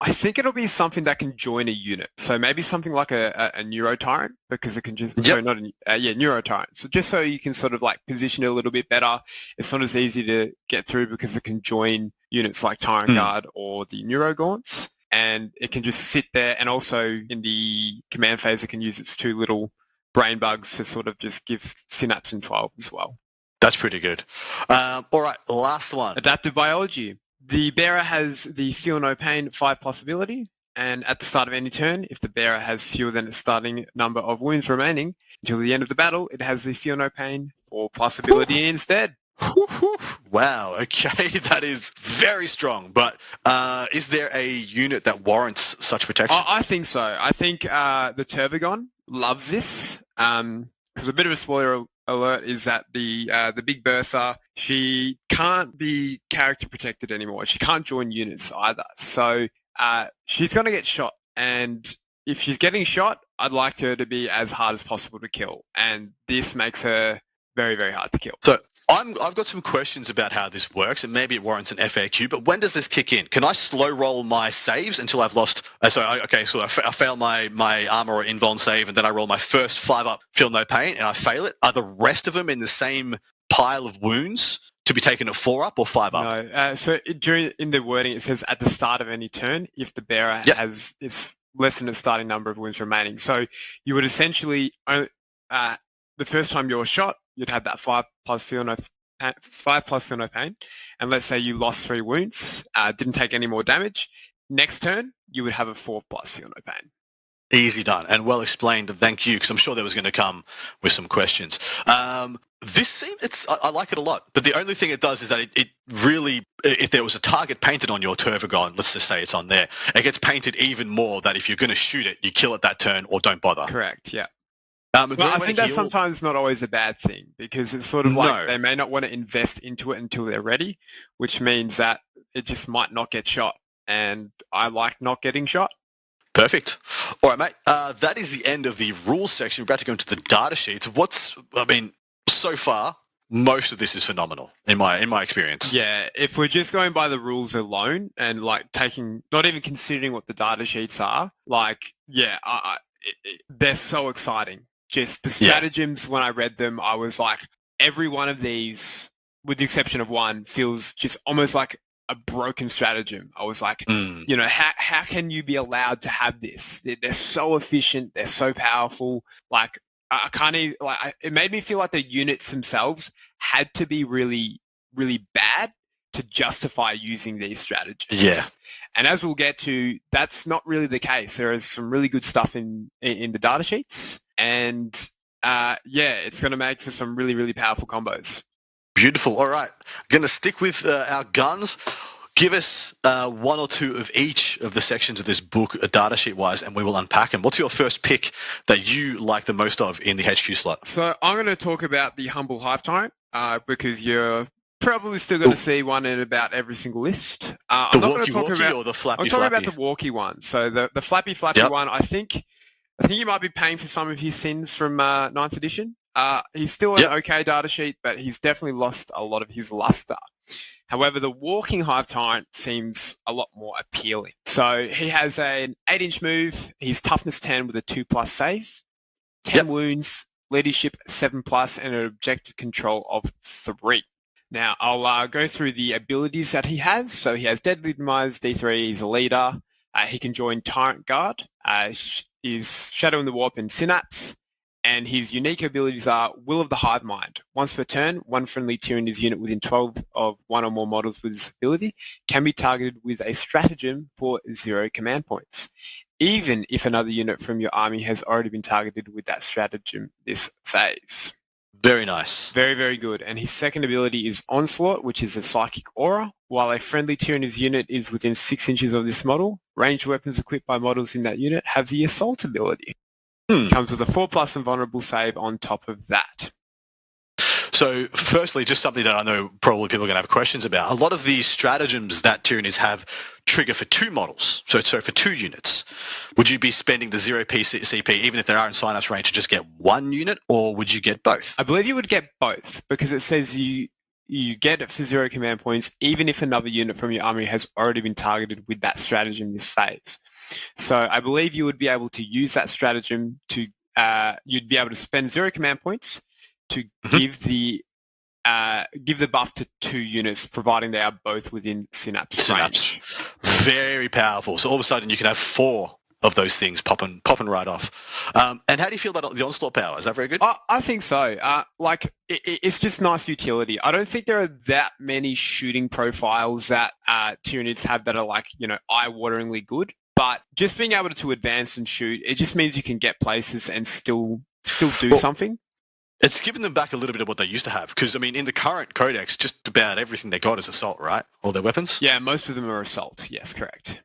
I think it'll be something that can join a unit. So maybe something like a Neuro Tyrant, because it can just, Neuro Tyrant. So just so you can sort of position it a little bit better. It's not as easy to get through because it can join units like Tyrant Guard or the Neuro Gaunts, and it can just sit there. And also in the command phase, it can use its 2 little brain bugs to sort of just give Synapse in 12 as well. That's pretty good. All right, last one. Adaptive Biology. The bearer has the Feel No Pain 5 possibility, and at the start of any turn, if the bearer has fewer than its starting number of wounds remaining until the end of the battle, it has the Feel No Pain 4 possibility instead. Wow, okay, that is very strong, but is there a unit that warrants such protection? I think so. I think the Terracon loves this, because a bit of a spoiler alert is that the Big Bertha, she can't be character protected anymore. She can't join units either. So she's going to get shot. And if she's getting shot, I'd like her to be as hard as possible to kill. And this makes her very, very hard to kill. So I've got some questions about how this works, and maybe it warrants an FAQ, but when does this kick in? Can I slow roll my saves until I've lost... So I fail my armor or invuln save, and then I roll my first 5 up, feel no pain, and I fail it. Are the rest of them in the same pile of wounds to be taken at 4 up or 5 up? No. So in the wording, it says at the start of any turn, if the bearer has less than its starting number of wounds remaining. So you would essentially... the first time you're shot, you'd have that 5 plus feel no pain, and let's say you lost 3 wounds, didn't take any more damage. Next turn, you would have a 4 plus feel no pain. Easy done and well explained. Thank you, because I'm sure there was going to come with some questions. This seems I like it a lot, but the only thing it does is that it really, if there was a target painted on your Terracon, let's just say it's on there, it gets painted even more that if you're going to shoot it, you kill it that turn or don't bother. Correct. Yeah. But I think that's sometimes not always a bad thing, because it's sort of they may not want to invest into it until they're ready, which means that it just might not get shot. And I like not getting shot. Perfect. All right, mate. That is the end of the rules section. We're about to go into the data sheets. So far, most of this is phenomenal in my experience. Yeah, if we're just going by the rules alone and not even considering what the data sheets are, they're so exciting. Just the stratagems, when I read them, I was like, every one of these with the exception of one, feels just almost like a broken stratagem. I was like, how can you be allowed to have this? They're so efficient. They're so powerful. Like, I can't even, it made me feel like the units themselves had to be really, really bad to justify using these strategies. Yeah. And as we'll get to, that's not really the case. There is some really good stuff in the data sheets, and it's going to make for some really, really powerful combos. Beautiful. All right. Going to stick with our guns. Give us one or two of each of the sections of this book, data sheet wise, and we will unpack them. What's your first pick that you like the most of in the HQ slot? So I'm going to talk about the Humble Hive Tyrant because you're probably still going to see one in about every single list. The walkie-walkie or the flappy? I'm talking about the walkie one. So the flappy one, I think you might be paying for some of his sins from 9th edition. He's still an okay data sheet, but he's definitely lost a lot of his luster. However, the walking Hive Tyrant seems a lot more appealing. So he has an 8-inch move. He's toughness 10 with a 2+ save, 10 wounds, leadership 7+, and an objective control of 3. Now, I'll go through the abilities that he has. So he has Deadly Demise, D3, he's a leader. He can join Tyrant Guard, is Shadow in the Warp and Synapse. And his unique abilities are Will of the Hive Mind. Once per turn, one friendly Tyranids unit within 12 of one or more models with this ability can be targeted with a stratagem for 0 command points, even if another unit from your army has already been targeted with that stratagem this phase. Very nice. Very, very good. And his second ability is Onslaught, which is a psychic aura. While a friendly Tyranids unit is within 6 inches of this model, ranged weapons equipped by models in that unit have the Assault ability. Comes with a 4+ and vulnerable save on top of that. So firstly, just something that I know probably people are going to have questions about. A lot of these stratagems that Tyranids have trigger for 2 models, so for 2 units. Would you be spending the 0 CP, even if they are in Synapse range, to just get 1 unit, or would you get both? I believe you would get both, because it says you get it for 0 command points, even if another unit from your army has already been targeted with that stratagem this phase. So I believe you would be able to use that stratagem to, you'd be able to spend 0 command points to give the buff to 2 units, providing they are both within Synapse range. Very powerful. So all of a sudden you can have 4 of those things popping right off. And how do you feel about the Onslaught power? Is that very good? I think so. It's just nice utility. I don't think there are that many shooting profiles that Tyranids have that are eye-wateringly good. But just being able to advance and shoot, it just means you can get places and still do something. It's given them back a little bit of what they used to have. Because, in the current codex, just about everything they got is assault, right? All their weapons? Yeah, most of them are assault. Yes, correct.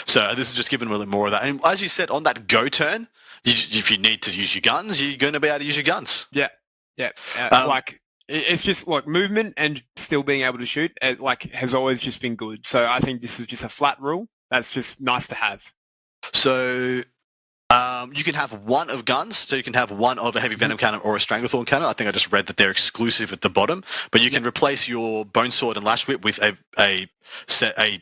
So this is just giving them a little more of that. And as you said, on that go turn, if you need to use your guns, you're going to be able to use your guns. Yeah. It's just movement and still being able to shoot. Has always just been good. So I think this is just a flat rule. That's just nice to have. So you can have 1 of guns, so you can have 1 of a heavy venom cannon or a stranglethorn cannon. I think I just read that they're exclusive at the bottom, but you can replace your bone sword and lash whip with a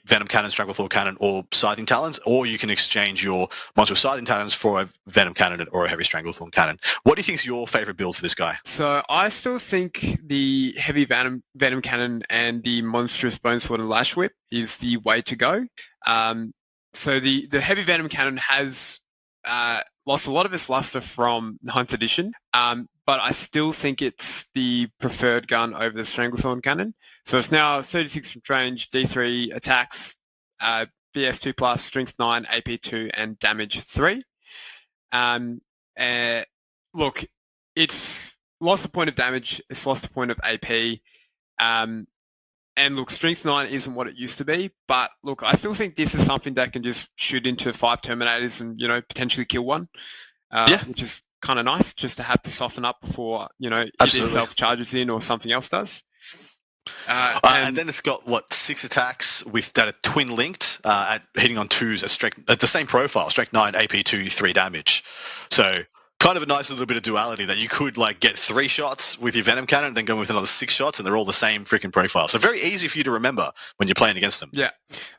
venom cannon, stranglethorn cannon, or scything talons, or you can exchange your monster scything talons for a venom cannon or a heavy stranglethorn cannon. What do you think is your favorite build for this guy? So I still think the heavy venom cannon and the monstrous bone sword and lash whip is the way to go. So the heavy venom cannon has lost a lot of its luster from 9th edition, but I still think it's the preferred gun over the Stranglethorn cannon. So it's now 36 range, D3 attacks, BS 2+, strength 9, AP 2, and damage 3. Look, it's lost a point of damage, it's lost a point of AP, and look, strength 9 isn't what it used to be, but look, I still think this is something that can just shoot into 5 Terminators and, potentially kill one, which is kind of nice just to have to soften up before, it itself charges in or something else does. And then it's got, 6 attacks with that are twin linked at hitting on 2s at the same profile, strength 9, AP 2, 3 damage. So kind of a nice little bit of duality that you could get 3 shots with your venom cannon and then go with another 6 shots, and they're all the same freaking profile. So very easy for you to remember when you're playing against them. Yeah.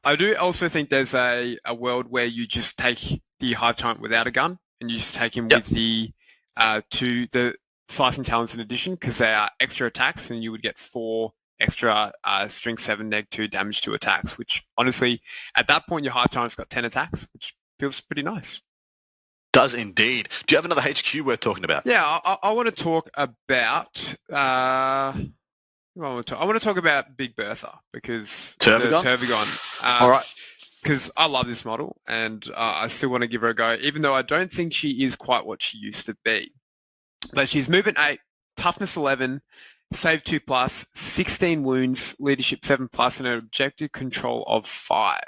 I do also think there's a world where you just take the Hive Tyrant without a gun and you just take him with the Slicing Talons in addition, because they are extra attacks and you would get 4 extra strength 7, neg 2 damage to attacks, which honestly, at that point, your high time's got 10 attacks, which feels pretty nice. Does indeed. Do you have another HQ worth talking about? Yeah, I want to talk about... I want to talk about Big Bertha, because... Terracon? All right. Because I love this model, and I still want to give her a go, even though I don't think she is quite what she used to be. But she's movement 8, toughness 11, save 2+, 16 wounds, leadership 7+, and an objective control of 5.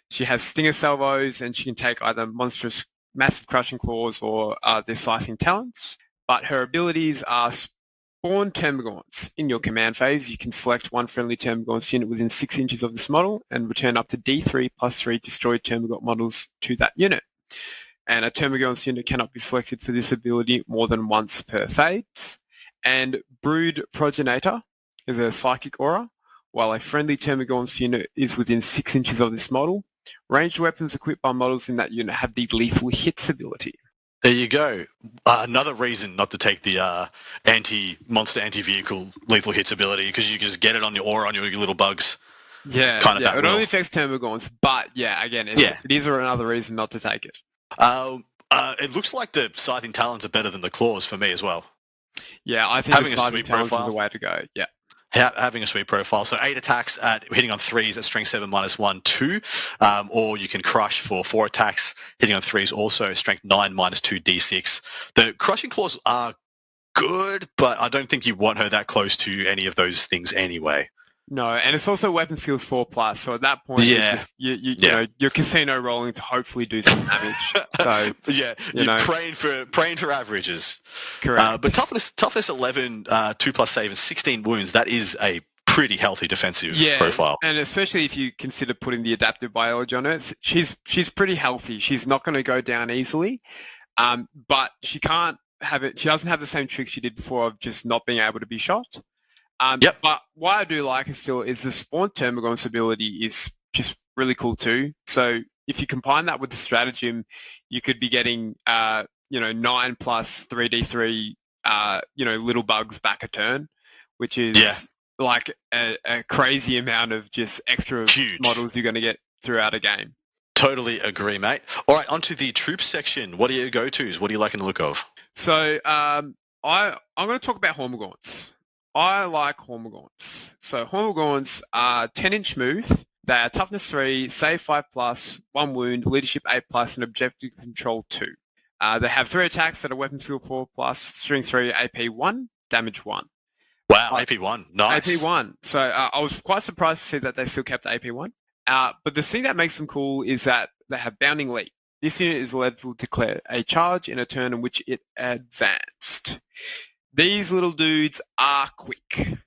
She has Stinger Salvos, and she can take either monstrous, massive crushing claws or their slicing talents. But her abilities are spawn Termagants. In your command phase, you can select one friendly Termagant unit within 6 inches of this model and return up to D3+3 destroyed Termagant models to that unit. And a Termagant unit cannot be selected for this ability more than once per phase. And Brood Progenitor is a psychic aura, while a friendly Termagant unit is within 6 inches of this model. Ranged weapons equipped by models in that unit have the lethal hits ability. There you go. Another reason not to take the anti-monster, anti-vehicle lethal hits ability, because you can just get it on your aura, on your little bugs. Yeah, it only affects Termagants, but again, it is another reason not to take it. It looks like the Scything Talons are better than the Claws for me as well. Yeah, I think having the Scything Talons is the way to go. Yeah. Having a sweet profile. So 8 attacks at hitting on 3s at strength 7 -1, 2. Or you can crush for 4 attacks hitting on 3s also strength 9 -2 D6. The crushing claws are good, but I don't think you want her that close to any of those things anyway. No, and it's also weapon skills 4+. So at that point, you know, you're casino rolling to hopefully do some damage. So you're praying for averages. Correct. But toughness 11, 2+ save and 16 wounds. That is a pretty healthy defensive profile. And especially if you consider putting the adaptive biology on her, she's pretty healthy. She's not going to go down easily, but she can't have it. She doesn't have the same trick she did before of just not being able to be shot. But what I do like is the Spawn Termagant's ability is just really cool too. So if you combine that with the stratagem, you could be getting 9 plus 3d3 little bugs back a turn, which is like a crazy amount of just extra models you're going to get throughout a game. Totally agree, mate. All right, onto the troops section. What are your go-tos? What are you liking the look of? So I'm going to talk about Hormagaunts. I like Hormagaunts. So Hormagaunts are 10-inch move. They are toughness 3, save 5+, 1 wound, leadership 8+, and objective control 2. They have 3 attacks that are weapon skill 4+, strength 3, AP 1, damage 1. Wow, AP 1. Nice. AP 1. So I was quite surprised to see that they still kept AP 1. But the thing that makes them cool is that they have Bounding Leap. This unit is allowed to declare a charge in a turn in which it advanced. These little dudes are quick.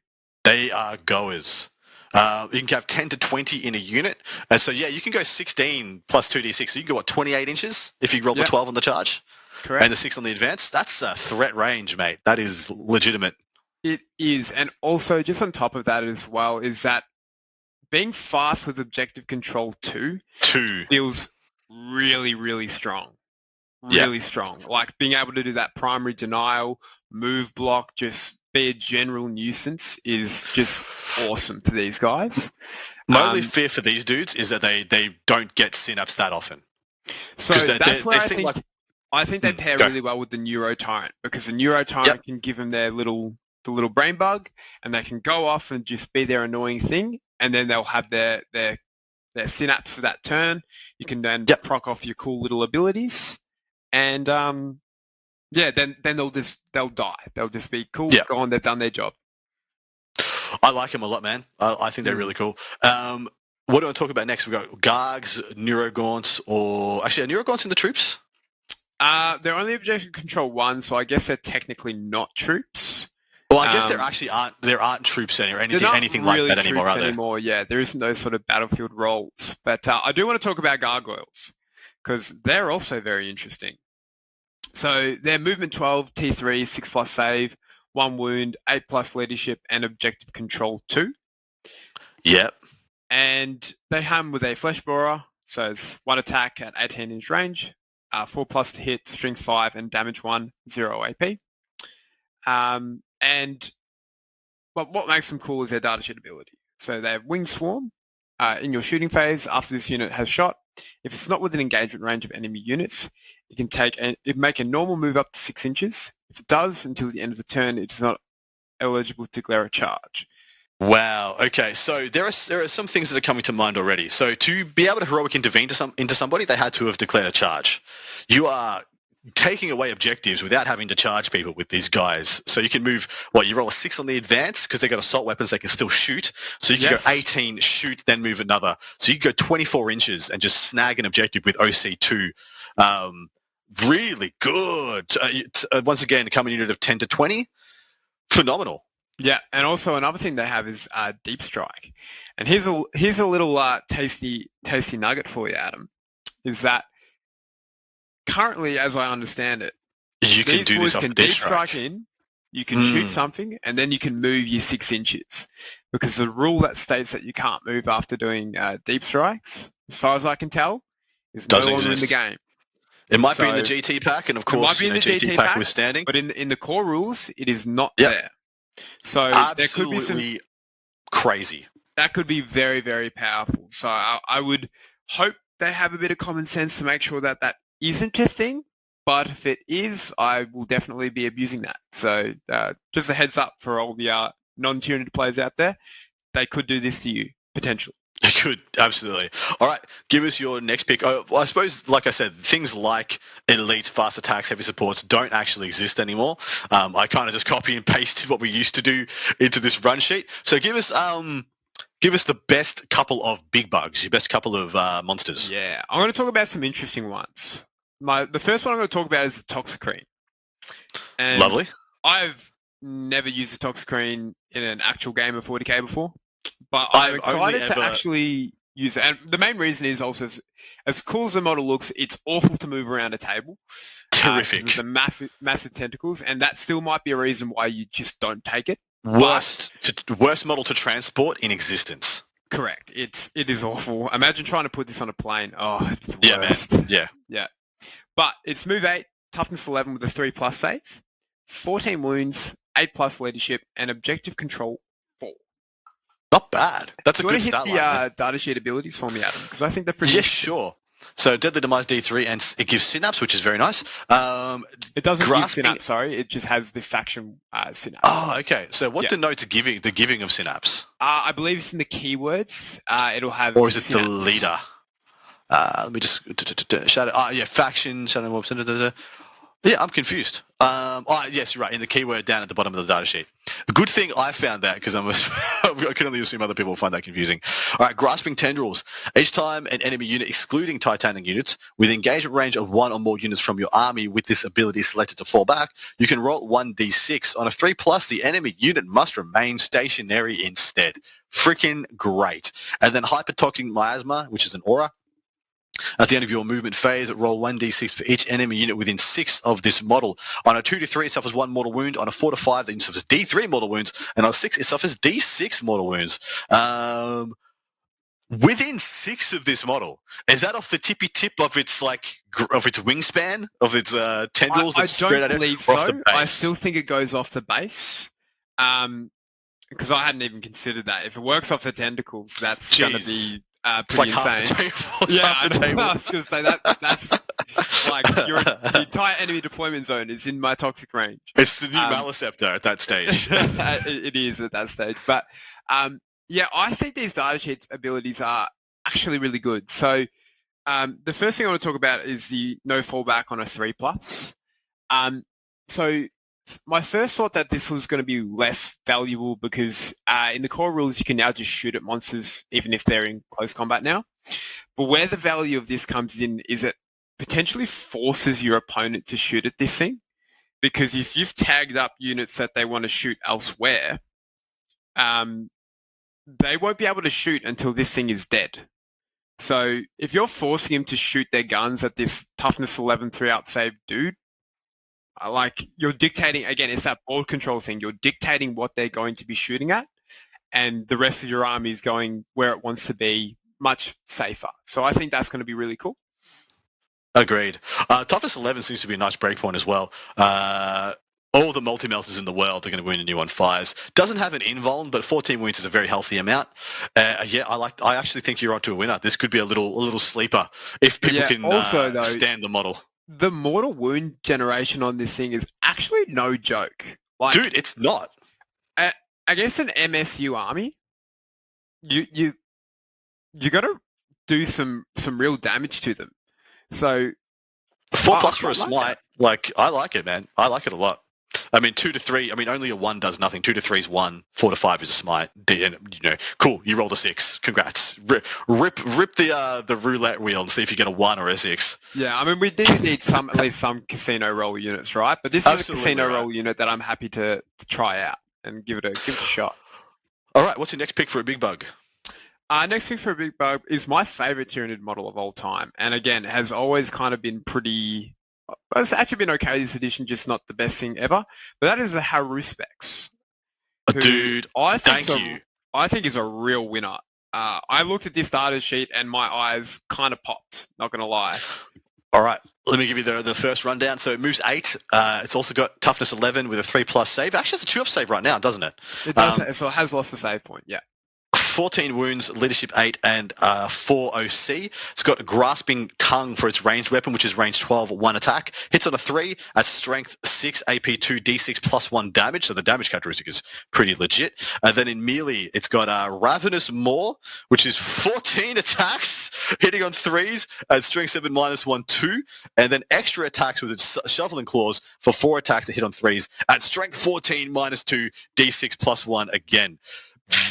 They are goers. You can have 10 to 20 in a unit. And so, you can go 16 plus 2d6. So you can go, 28 inches if you roll the 12 on the charge? Correct. And the 6 on the advance? That's a threat range, mate. That is legitimate. It is. And also, just on top of that as well, is that being fast with objective control 2 feels really, really strong. Really strong. Like being able to do that primary denial, move block, just be a general nuisance is just awesome to these guys. My only fear for these dudes is that they don't get synapse that often. So that's where I think they pair really well with the Neuro Tyrant, because the Neuro Tyrant can give them the little brain bug, and they can go off and just be their annoying thing, and then they'll have their synapse for that turn. You can then proc off your cool little abilities. And then they'll die. They'll just be cool. Go on, they've done their job. I like them a lot, man. I think they're really cool. What do I talk about next? We've got Gargs, Neurogaunts, or actually, are Neurogaunts in the troops? They're only objective control 1, so I guess they're technically not troops. Well, I guess there aren't troops or anything like that anymore, are there? Yeah, there isn't those sort of battlefield roles. But I do want to talk about Gargoyles, because they're also very interesting. So they're movement 12, T3, 6+ save, 1 wound, 8+ leadership, and objective control 2. Yep. And they ham with a flesh borer, so it's 1 attack at 18-inch range, 4+ to hit, strength 5, and damage 1, 0 AP. And but what makes them cool is their datasheet ability. So they have Wing Swarm. In your shooting phase, after this unit has shot, if it's not within engagement range of enemy units, it can make a normal move up to 6 inches. If it does, until the end of the turn, it is not eligible to declare a charge. Wow. Okay. So there are some things that are coming to mind already. So to be able to heroic intervene into somebody, they had to have declared a charge. You are taking away objectives without having to charge people with these guys. So you can move, you roll a 6 on the advance because they've got assault weapons they can still shoot. So you can go 18, shoot, then move another. So you can go 24 inches and just snag an objective with OC2. Really good. Once again, a coming unit of 10 to 20. Phenomenal. Yeah, and also another thing they have is Deep Strike. And here's a little tasty nugget for you, Adam, is that currently, as I understand it, you can do this off the Deep Strike in, you can shoot something, and then you can move your 6 inches. Because the rule that states that you can't move after doing Deep Strikes, as far as I can tell, is no longer in the game. It might be in the GT pack, and of course, it might be in the GT pack withstanding. But in the core rules, it is not there. So absolutely there could be crazy. That could be very, very powerful. So I would hope they have a bit of common sense to make sure that isn't a thing. But if it is, I will definitely be abusing that. So just a heads up for all the non-Tyranid players out there, they could do this to you, potentially. You could, absolutely. All right, give us your next pick. I suppose, like I said, things like elite, fast attacks, heavy supports don't actually exist anymore. I kind of just copy and pasted what we used to do into this run sheet. So give us the best couple of big bugs, your best couple of monsters. Yeah, I'm going to talk about some interesting ones. The first one I'm going to talk about is the Toxicrene. And lovely. I've never used the Toxicrene in an actual game of 40k before. But I'm excited to actually use it. And the main reason is also, as cool as the model looks, it's awful to move around a table. Terrific. The massive tentacles, and that still might be a reason why you just don't take it. Worst model to transport in existence. Correct. It is awful. Imagine trying to put this on a plane. Oh, it's the yeah, worst. Man. Yeah. But it's move 8, toughness 11 with a 3+ save, 14 wounds, 8+ leadership, and objective control 4. Not bad. That's a good start. Do you want to hit the datasheet abilities for me, Adam? Because I think they're pretty interesting. Sure. So Deadly Demise D3, and it gives Synapse, which is very nice. It doesn't give Synapse, sorry. It just has the faction Synapse. Oh, okay. So what denotes the giving of Synapse? I believe it's in the keywords. It'll have Or is it Synapse. the leader? Let me just... Shadow... faction, Shadow Mob... Yeah, I'm confused. Yes, you're right. In the keyword down at the bottom of the datasheet. A good thing I found that because I can only assume other people will find that confusing. All right, Grasping Tendrils. Each time an enemy unit, excluding Titanic units, with engagement range of 1 or more units from your army with this ability selected to fall back, you can roll 1d6. On a 3+, the enemy unit must remain stationary instead. Freaking great. And then Hypertoxic Miasma, which is an aura. At the end of your movement phase, roll 1d6 for each enemy unit within 6 of this model. On a 2 to 3, it suffers 1 mortal wound. On a 4 to 5, it suffers D3 mortal wounds. And on 6, it suffers D6 mortal wounds. Within 6 of this model, is that off the tippy tip of its wingspan, of its tendrils? I don't believe so. I still think it goes off the base. Because I hadn't even considered that. If it works off the tentacles, that's going to be... pretty insane. I was going to say that's like the entire enemy deployment zone is in my toxic range. It's the new Maliceptor at that stage. It is at that stage. But I think these datasheets abilities are actually really good. So the first thing I want to talk about is the no fallback on a 3+. So my first thought that this was going to be less valuable because in the core rules you can now just shoot at monsters even if they're in close combat now. But where the value of this comes in is it potentially forces your opponent to shoot at this thing, because if you've tagged up units that they want to shoot elsewhere, they won't be able to shoot until this thing is dead. So if you're forcing him to shoot their guns at this toughness 11 3-out save dude, you're dictating, again, it's that board control thing. You're dictating what they're going to be shooting at, and the rest of your army is going where it wants to be, much safer. So I think that's going to be really cool. Agreed. Toughness 11 seems to be a nice breakpoint as well. all the multi-melters in the world are going to win a new on 5s. Doesn't have an invuln, but 14 wounds is a very healthy amount. I actually think you're onto a winner. This could be a little sleeper if people can also, though, stand the model. The mortal wound generation on this thing is actually no joke. Like, dude, it's not. Against an MSU army, you got to do some real damage to them. So 4+ for a smite, I like it, man. I like it a lot. I mean, 2 to 3. I mean, only a 1 does nothing. 2 to 3 is 1. 4 to 5 is a smite. Cool. You rolled a 6. Congrats. Rip the roulette wheel and see if you get a 1 or a 6. Yeah, I mean, we do need at least some casino roll units, right? But this is a casino roll unit that I'm happy to try out and give it a shot. All right. What's your next pick for a big bug? Next pick for a big bug is my favorite Tyranid model of all time, and again has always kind of been pretty. It's actually been okay this edition, just not the best thing ever. But that is the Haruspex. Dude, I think is a real winner. I looked at this data sheet and my eyes kind of popped, not going to lie. All right, let me give you the first rundown. So it moves 8. It's also got toughness 11 with a 3+ save. Actually, it's a 2-up save right now, doesn't it? It does. So it has lost a save point, yeah. 14 wounds, leadership 8, and 4 OC. It's got a grasping tongue for its ranged weapon, which is range 12, 1 attack. Hits on a 3 at strength 6, AP 2, D6 plus 1 damage. So the damage characteristic is pretty legit. Then in melee, it's got Ravenous Maw, which is 14 attacks, hitting on 3s at strength 7 minus 1, 2. And then extra attacks with its shoveling claws for 4 attacks that hit on 3s at strength 14 minus 2, D6 plus 1 again.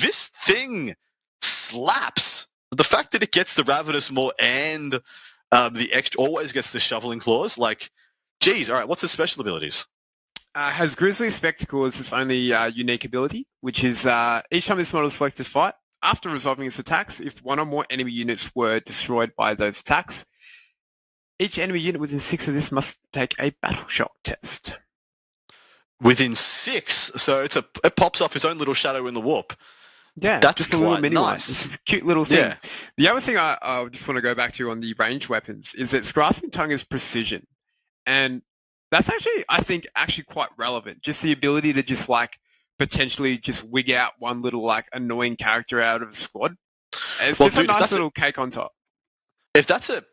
This thing slaps. The fact that it gets the Ravenous Maw and the extra always gets the shoveling claws, like, geez, all right, what's the special abilities? Has Grizzly Spectacle as its only unique ability, which is each time this model selects this fight, after resolving its attacks, if one or more enemy units were destroyed by those attacks, each enemy unit within 6 of this must take a Battle Shock test. Within 6, so it pops off its own little shadow in the warp. Yeah, that's just a little mini one. nice. It's a cute little thing. Yeah. The other thing I just want to go back to on the ranged weapons is that its grasping tongue is precision, and that's I think quite relevant. Just the ability to just potentially just wig out one little annoying character out of the squad. It's just a nice little cake on top. If that's a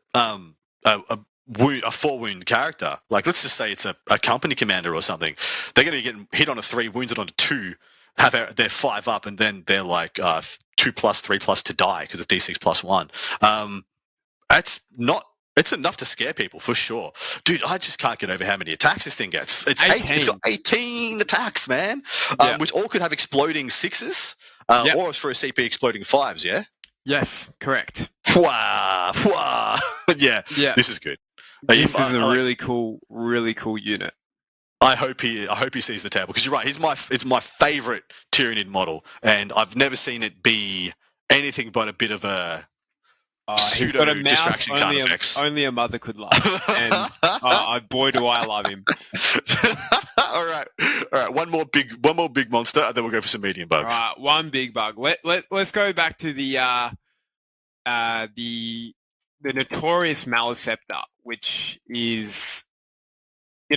4-wound character, let's just say it's a company commander or something, they're going to get hit on a 3, wounded on a 2, have their 5 up, and then they're 2+, 3+ to die because it's D6 plus 1. It's enough to scare people for sure. Dude, I just can't get over how many attacks this thing gets. It's got 18 attacks, man, which all could have exploding 6s, or for a CP exploding 5s, yeah? Yes, correct. Yeah, this is good. This is a really cool unit. I hope he sees the table, because you're right. It's my favorite Tyranid model, and I've never seen it be anything but a bit of a he's got a mouth only a mother could love, and boy do I love him. All right. One more big monster, and then we'll go for some medium bugs. All right, one big bug. Let's go back to the notorious Maliceptor, which is,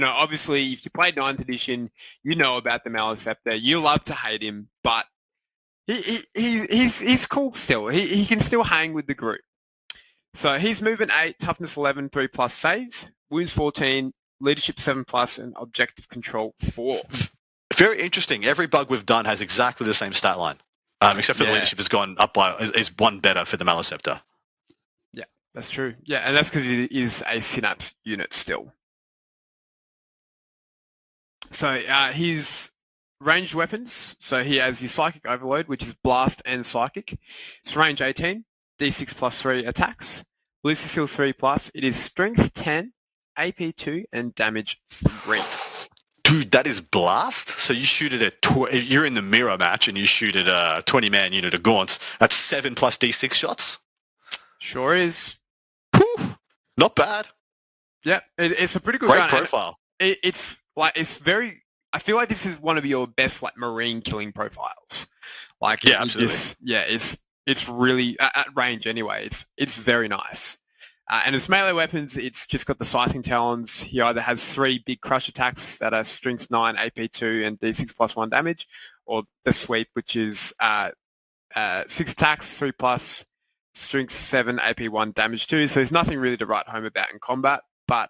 obviously if you played 9th edition, you know about the Maliceptor. You love to hate him, but he's cool still. He can still hang with the group. So he's movement 8, toughness 11, 3+ saves, wounds 14, leadership 7+, and objective control 4. Very interesting. Every bug we've done has exactly the same stat line, except for the leadership has gone up is 1 better for the Maliceptor. Yeah, that's true. Yeah, and that's because he is a synapse unit still. So his ranged weapons, so he has his Psychic Overload, which is Blast and Psychic. It's range 18, D6 plus 3 attacks. Ballistic Seal 3+. It is Strength 10, AP 2, and Damage 3. Dude, that is Blast? So you shoot it at... you're in the mirror match and you shoot at a 20-man unit of Gaunts. That's 7 plus D6 shots? Sure is. Whew, not bad. Yeah, it's a pretty good Great gun. profile. It's very... I feel like this is one of your best marine killing profiles. Yeah, absolutely. It's really at range anyway. It's very nice. And as melee weapons, it's just got the Scything Talons. He either has 3 big crush attacks that are strength 9, AP2, and D6 plus 1 damage, or the sweep, which is 6 attacks, 3 plus, strength 7, AP1, damage 2. So there's nothing really to write home about in combat, but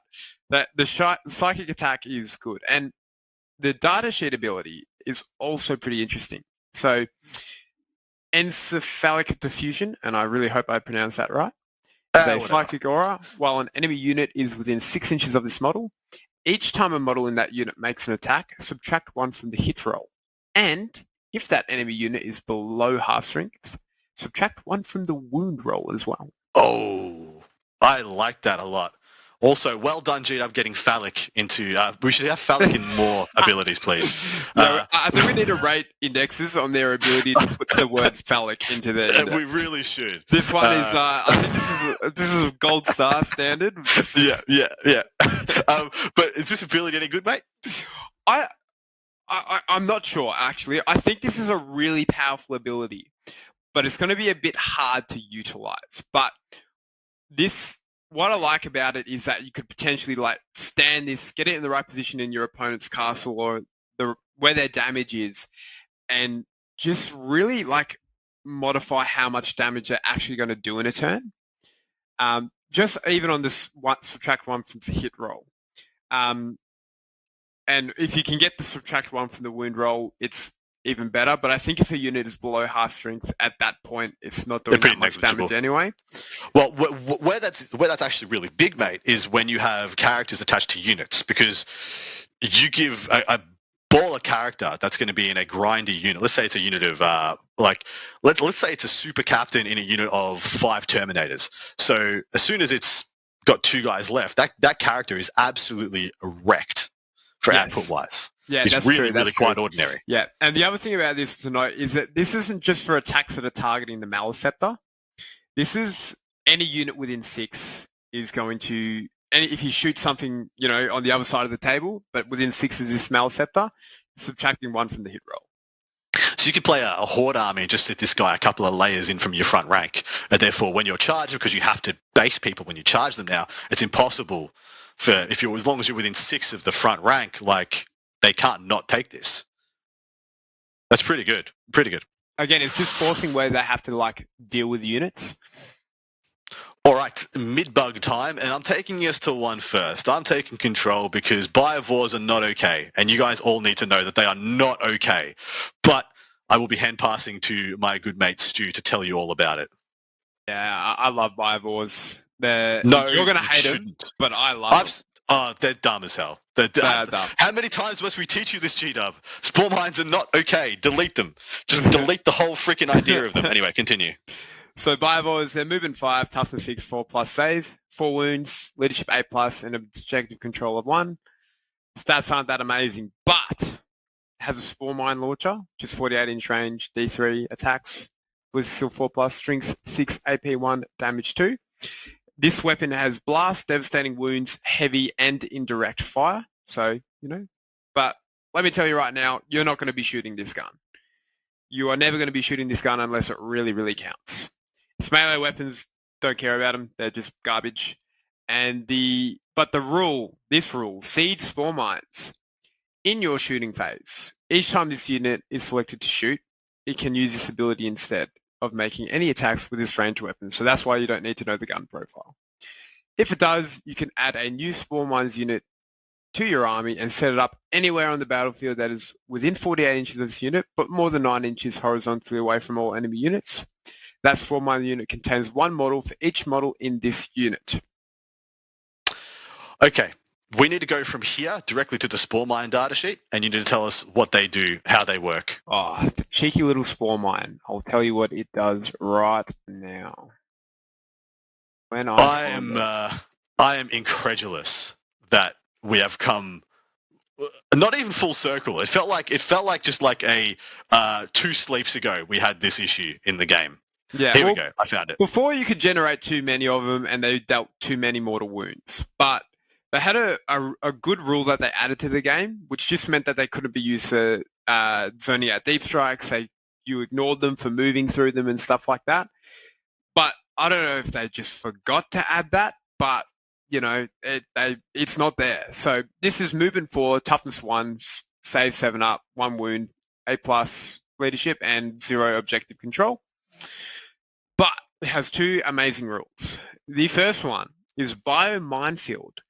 the psychic attack is good. And the datasheet ability is also pretty interesting. So Encephalic Diffusion, and I really hope I pronounced that right, is a psychic aura. While an enemy unit is within 6 inches of this model, each time a model in that unit makes an attack, subtract 1 from the hit roll. And if that enemy unit is below half strength, subtract 1 from the wound roll as well. Oh, I like that a lot. Also, well done, GW, getting phallic into... we should have phallic in more abilities, please. I think we need to rate indexes on their ability to put the word phallic into their index. We really should. This one is... I think this is gold star standard. Yeah. But is this ability any good, mate? I'm not sure, actually. I think this is a really powerful ability, but it's going to be a bit hard to utilize. But what I like about it is that you could potentially stand this, get it in the right position in your opponent's castle or where their damage is, and just really modify how much damage they're actually going to do in a turn. Just even on this subtract 1 from the hit roll. And if you can get the subtract 1 from the wound roll, it's even better. But I think if a unit is below half strength at that point, it's not doing that much damage anyway. Well, where that's actually really big, mate, is when you have characters attached to units, because you give a baller character that's going to be in a grindy unit. Let's say it's a unit of let's say it's a super captain in a unit of 5 Terminators. So as soon as it's got 2 guys left, that character is absolutely wrecked for output wise. Yeah, it's that's really, true. really quite ordinary. Yeah, and the other thing about this to note is that this isn't just for attacks that are targeting the Maleceptor. This is any unit within 6 is going to, and if you shoot something, on the other side of the table, but within 6 is this Maleceptor, subtracting 1 from the hit roll. So you could play a horde army and just sit this guy a couple of layers in from your front rank, and therefore when you're charged, because you have to base people when you charge them now, it's impossible as long as you're within 6 of the front rank, they can't not take this. That's pretty good. Pretty good. Again, it's just forcing where they have to deal with units. All right, mid-bug time, and I'm taking us to 1 first. I'm taking control because Biovores are not okay, and you guys all need to know that they are not okay. But I will be hand-passing to my good mate Stu to tell you all about it. Yeah, I love Biovores. You're going to hate them, but I love them. Oh, they're dumb as hell. They're dumb. How many times must we teach you this, GW? Spore mines are not okay. Delete them. Just delete the whole freaking idea of them. Anyway, continue. So Biovores, they're movement 5, toughness 6, 4+ save, 4 wounds, leadership 8+, and objective control of 1. Stats aren't that amazing, but has a spore mine launcher, just 48-inch range, D3 attacks, with still 4+, strength 6, AP1, damage 2. This weapon has blast, devastating wounds, heavy and indirect fire. So, but let me tell you right now, you're not going to be shooting this gun. You are never going to be shooting this gun unless it really, really counts. Its melee weapons, don't care about them. They're just garbage. But this rule, siege spore mines. In your shooting phase, each time this unit is selected to shoot, it can use this ability instead of making any attacks with this ranged weapon. So that's why you don't need to know the gun profile. If it does, you can add a new spore mines unit to your army and set it up anywhere on the battlefield that is within 48 inches of this unit, but more than 9 inches horizontally away from all enemy units. That spore mine unit contains 1 model for each model in this unit. Okay, we need to go from here directly to the spore mine datasheet, and you need to tell us what they do, how they work. Oh, the cheeky little spore mine. I'll tell you what it does right now. I am incredulous that we have come not even full circle. It felt like just a 2 sleeps ago we had this issue in the game. Yeah, Here we go. I found it. Before you could generate too many of them, and they dealt too many mortal wounds. But they had a good rule that they added to the game, which just meant that they couldn't be used for zoning out deep strikes. You ignored them for moving through them and stuff like that. But I don't know if they just forgot to add that, but it's not there. So this is movement 4, toughness 1, save 7 up, 1 wound, A+ leadership, and 0 objective control. But it has 2 amazing rules. The first one is Bio Minefield.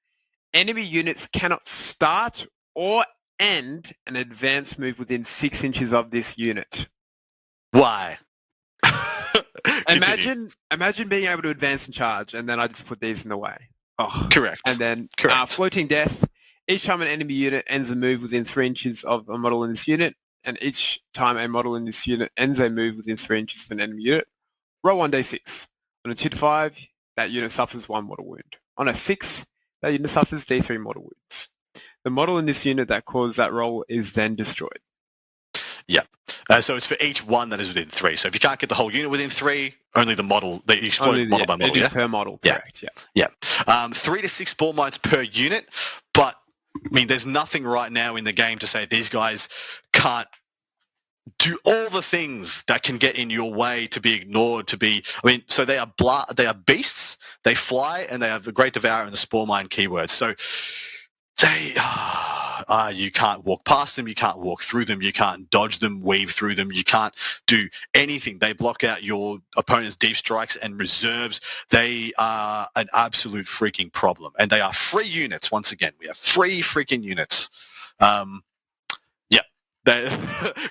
Enemy units cannot start or end an advanced move within 6 inches of this unit. Why? Imagine being able to advance and charge, and then I just put these in the way. Oh. Correct. And then Floating Death. Each time an enemy unit ends a move within 3 inches of a model in this unit, and each time a model in this unit ends a move within 3 inches of an enemy unit, roll 1d6. On a 2 to 5, that unit suffers 1 mortal wound. On a 6, that unit suffers d3 mortal wounds. The model in this unit that caused that roll is then destroyed. Yeah. So it's for each one that is within 3. So if you can't get the whole unit within 3, only the model, you explode model by model. It is per model, correct, yeah. 3 to 6 ball mines per unit, but I mean, there's nothing right now in the game to say these guys can't do all the things that can get in your way, to be ignored, so they are beasts, they fly, and they have the Great Devourer and the Spore Mine keywords. So they you can't walk past them, you can't walk through them, you can't dodge them, weave through them, you can't do anything. They block out your opponent's deep strikes and reserves. They are an absolute freaking problem, and they are free units. Once again, we have free freaking units.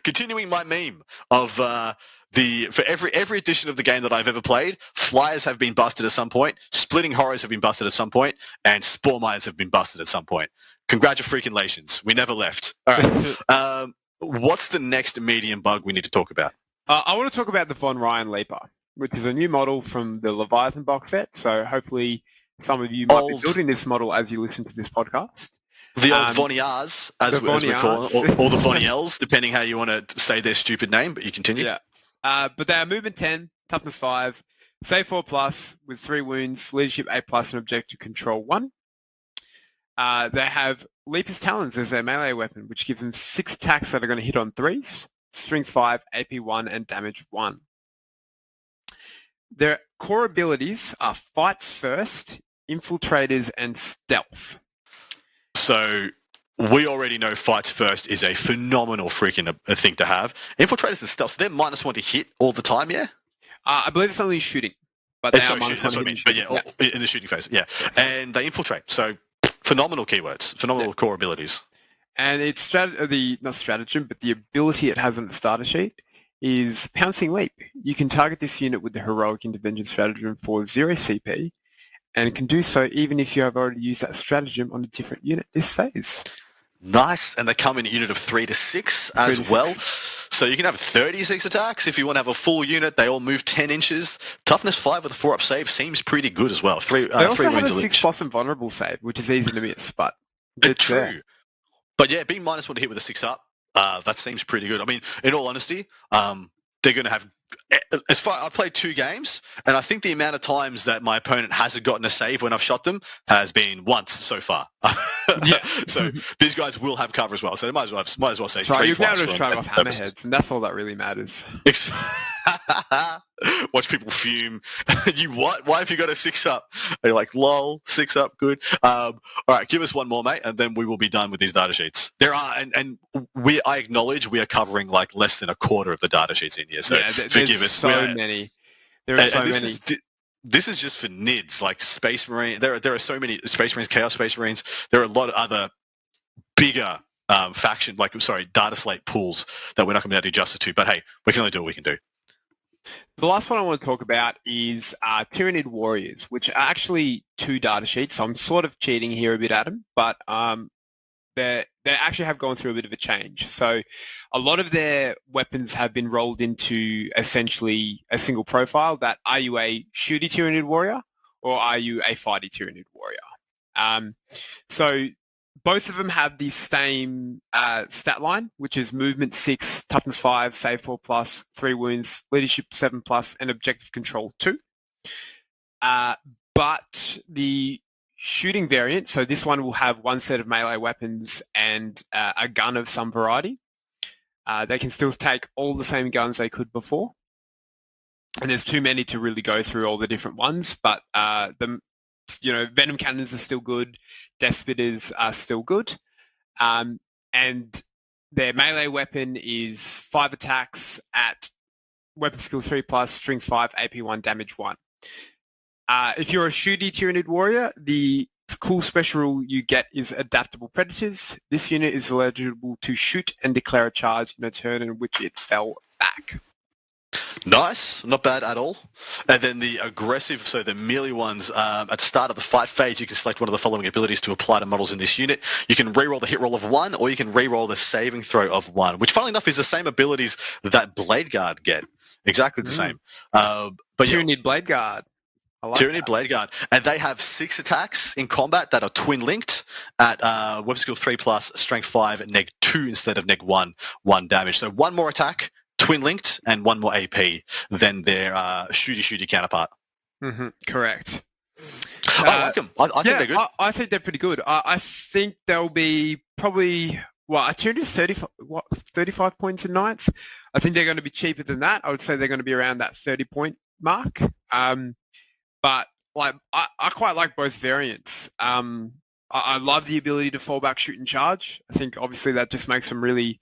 Continuing my meme of for every edition of the game that I've ever played, flyers have been busted at some point, splitting horrors have been busted at some point, and spore mines have been busted at some point. Congratulations, we never left. All right. What's the next medium bug we need to talk about? I want to talk about the Von Ryan Leaper, which is a new model from the Leviathan box set. So hopefully some of you might be building this model as you listen to this podcast. The old Voniars, as we call them, or the Voniels, depending how you want to say their stupid name, but you continue. Yeah. But they are movement 10, toughness 5, save 4+, with 3 wounds, leadership A+, and objective control 1. They have Leaper's Talons as their melee weapon, which gives them 6 attacks that are going to hit on 3s, strength 5, AP 1, and damage 1. Their core abilities are Fights First, Infiltrators, and Stealth. So we already know Fights First is a phenomenal freaking a thing to have. Infiltrators and Stealth, so they're -1 to hit all the time, yeah? I believe it's only shooting. But they are that's what I mean. But in the shooting phase, yeah. Yes. And they infiltrate, so phenomenal keywords, phenomenal core abilities. And it's not stratagem, but the ability it has on the starter sheet is Pouncing Leap. You can target this unit with the Heroic Intervention stratagem for 0 CP, and can do so even if you have already used that stratagem on a different unit this phase. Nice, and they come in a unit of 3 to 6 as well. So you can have 36 attacks if you want to have a full unit. They all move 10 inches. Toughness 5 with a 4-up save seems pretty good as well. They also have a 6+ and vulnerable save, which is easy to miss, but it's true. There. But yeah, being -1 to hit with a 6-up, that seems pretty good. I mean, in all honesty, they're going to have... I played 2 games, and I think the amount of times that my opponent hasn't gotten a save when I've shot them has been once so far. Yeah. So these guys will have cover as well. So they might as well say 3+. So you'll be able to show off hammerheads, and that's all that really matters. Watch people fume. You what? Why have you got a 6-up? And you're like, lol, 6-up, good. All right, give us one more, mate, and then we will be done with these data sheets. There are, and I acknowledge we are covering like less than a quarter of the data sheets in here. So forgive us. So many. There are so many. This is just for NIDs, like Space Marine. There are so many Space Marines, Chaos Space Marines. There are a lot of other bigger data slate pools that we're not going to be able to do justice to. But hey, we can only do what we can do. The last one I want to talk about is Tyranid Warriors, which are actually 2 data sheets. So I'm sort of cheating here a bit, Adam, but they actually have gone through a bit of a change. So a lot of their weapons have been rolled into essentially a single profile. That are you a shooty Tyranid Warrior or are you a fighty Tyranid Warrior? So both of them have the same stat line, which is movement 6, toughness 5, save 4+, 3 wounds, leadership 7+, and objective control 2. But the shooting variant, so this one will have 1 set of melee weapons and a gun of some variety. They can still take all the same guns they could before. And there's too many to really go through all the different ones, but Venom cannons are still good. Death Spitters are still good. And their melee weapon is 5 attacks at weapon skill 3+, strength 5, AP 1, damage 1. If you're a shooty Tyranid warrior, the cool special rule you get is Adaptable Predators. This unit is eligible to shoot and declare a charge in a turn in which it fell back. Nice, not bad at all. And then the aggressive, so the melee ones, at the start of the fight phase, you can select one of the following abilities to apply to models in this unit. You can reroll the hit roll of 1, or you can reroll the saving throw of 1, which funnily enough is the same abilities that Blade Guard get. Exactly the same. But Tyranid Blade Guard. Tyranid Blade Guard. And they have 6 attacks in combat that are twin linked at weapon skill 3+, strength 5, neg 2 instead of neg 1 damage. So 1 more attack, twin linked, and 1 more AP than their shooty counterpart. Mm-hmm. Correct. I like them. I think they're good. I think they're pretty good. I think they'll be probably, a Tyranid is 35 points in 9th. I think they're going to be cheaper than that. I would say they're going to be around that 30-point mark. But I quite like both variants. I love the ability to fall back, shoot, and charge. I think obviously that just makes them really,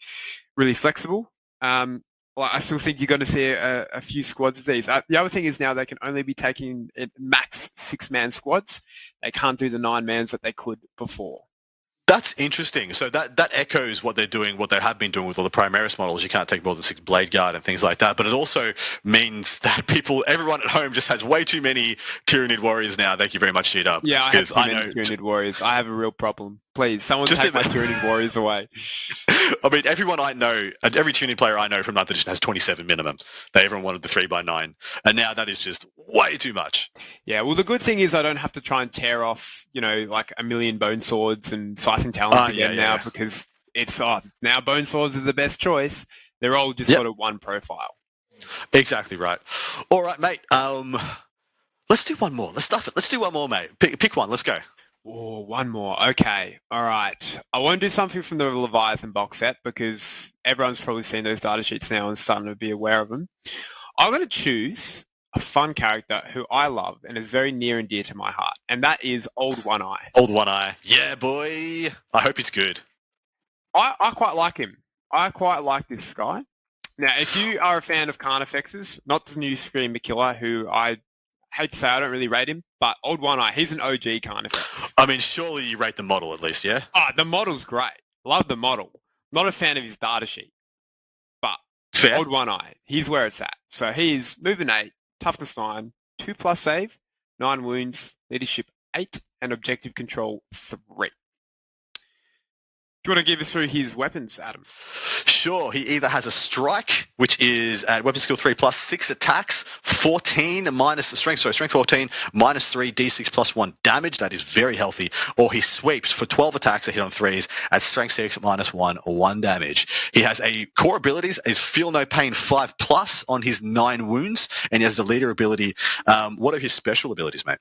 really flexible. I still think you're going to see a few squads of these. The other thing is now they can only be taking max 6-man squads. They can't do the 9-mans that they could before. That's interesting. So that echoes what they're doing, what they have been doing with all the Primaris models. You can't take more than 6 Blade Guard and things like that. But it also means that everyone at home just has way too many Tyranid warriors now. Thank you very much, Sheet Up. Yeah, I have too many Tyranid warriors. I have a real problem. Please, someone take my Tyranid warriors away. I mean, everyone I know, every Tyranid player I know from 9th edition has 27 minimum. Everyone wanted the 3x9. And now that is just way too much. Yeah, well, the good thing is I don't have to try and tear off, like a million Bone Swords and Scything Talons again now because it's now Bone Swords is the best choice. They're all just sort of one profile. Exactly right. All right, mate. Let's do one more. Let's stuff it. Let's do one more, mate. Pick one. Let's go. Oh, one more. Okay. All right. I won't do something from the Leviathan box set because everyone's probably seen those data sheets now and starting to be aware of them. I'm going to choose a fun character who I love and is very near and dear to my heart, and that is Old One Eye. Old One Eye. Yeah, boy. I hope it's good. I quite like him. I quite like this guy. Now, if you are a fan of Carnifexes, not the new Screamer Killer, who I hate to say I don't really rate him, but Old One Eye, he's an OG Carnifex. I mean, surely you rate the model at least, yeah? The model's great. Love the model. Not a fan of his data sheet. But fair. Old One Eye, he's where it's at. So he's moving 8, toughness 9, 2+ save, 9 wounds, leadership 8, and objective control 3. Do you want to give us through his weapons, Adam? Sure. He either has a strike, which is at weapon skill 3+, 6 attacks, 14 minus strength 14, minus 3, d6 plus 1 damage. That is very healthy. Or he sweeps for 12 attacks that hit on 3s at strength 6, minus 1, or 1 damage. He has a core abilities, is feel no pain 5+ on his 9 wounds, and he has the leader ability. What are his special abilities, mate?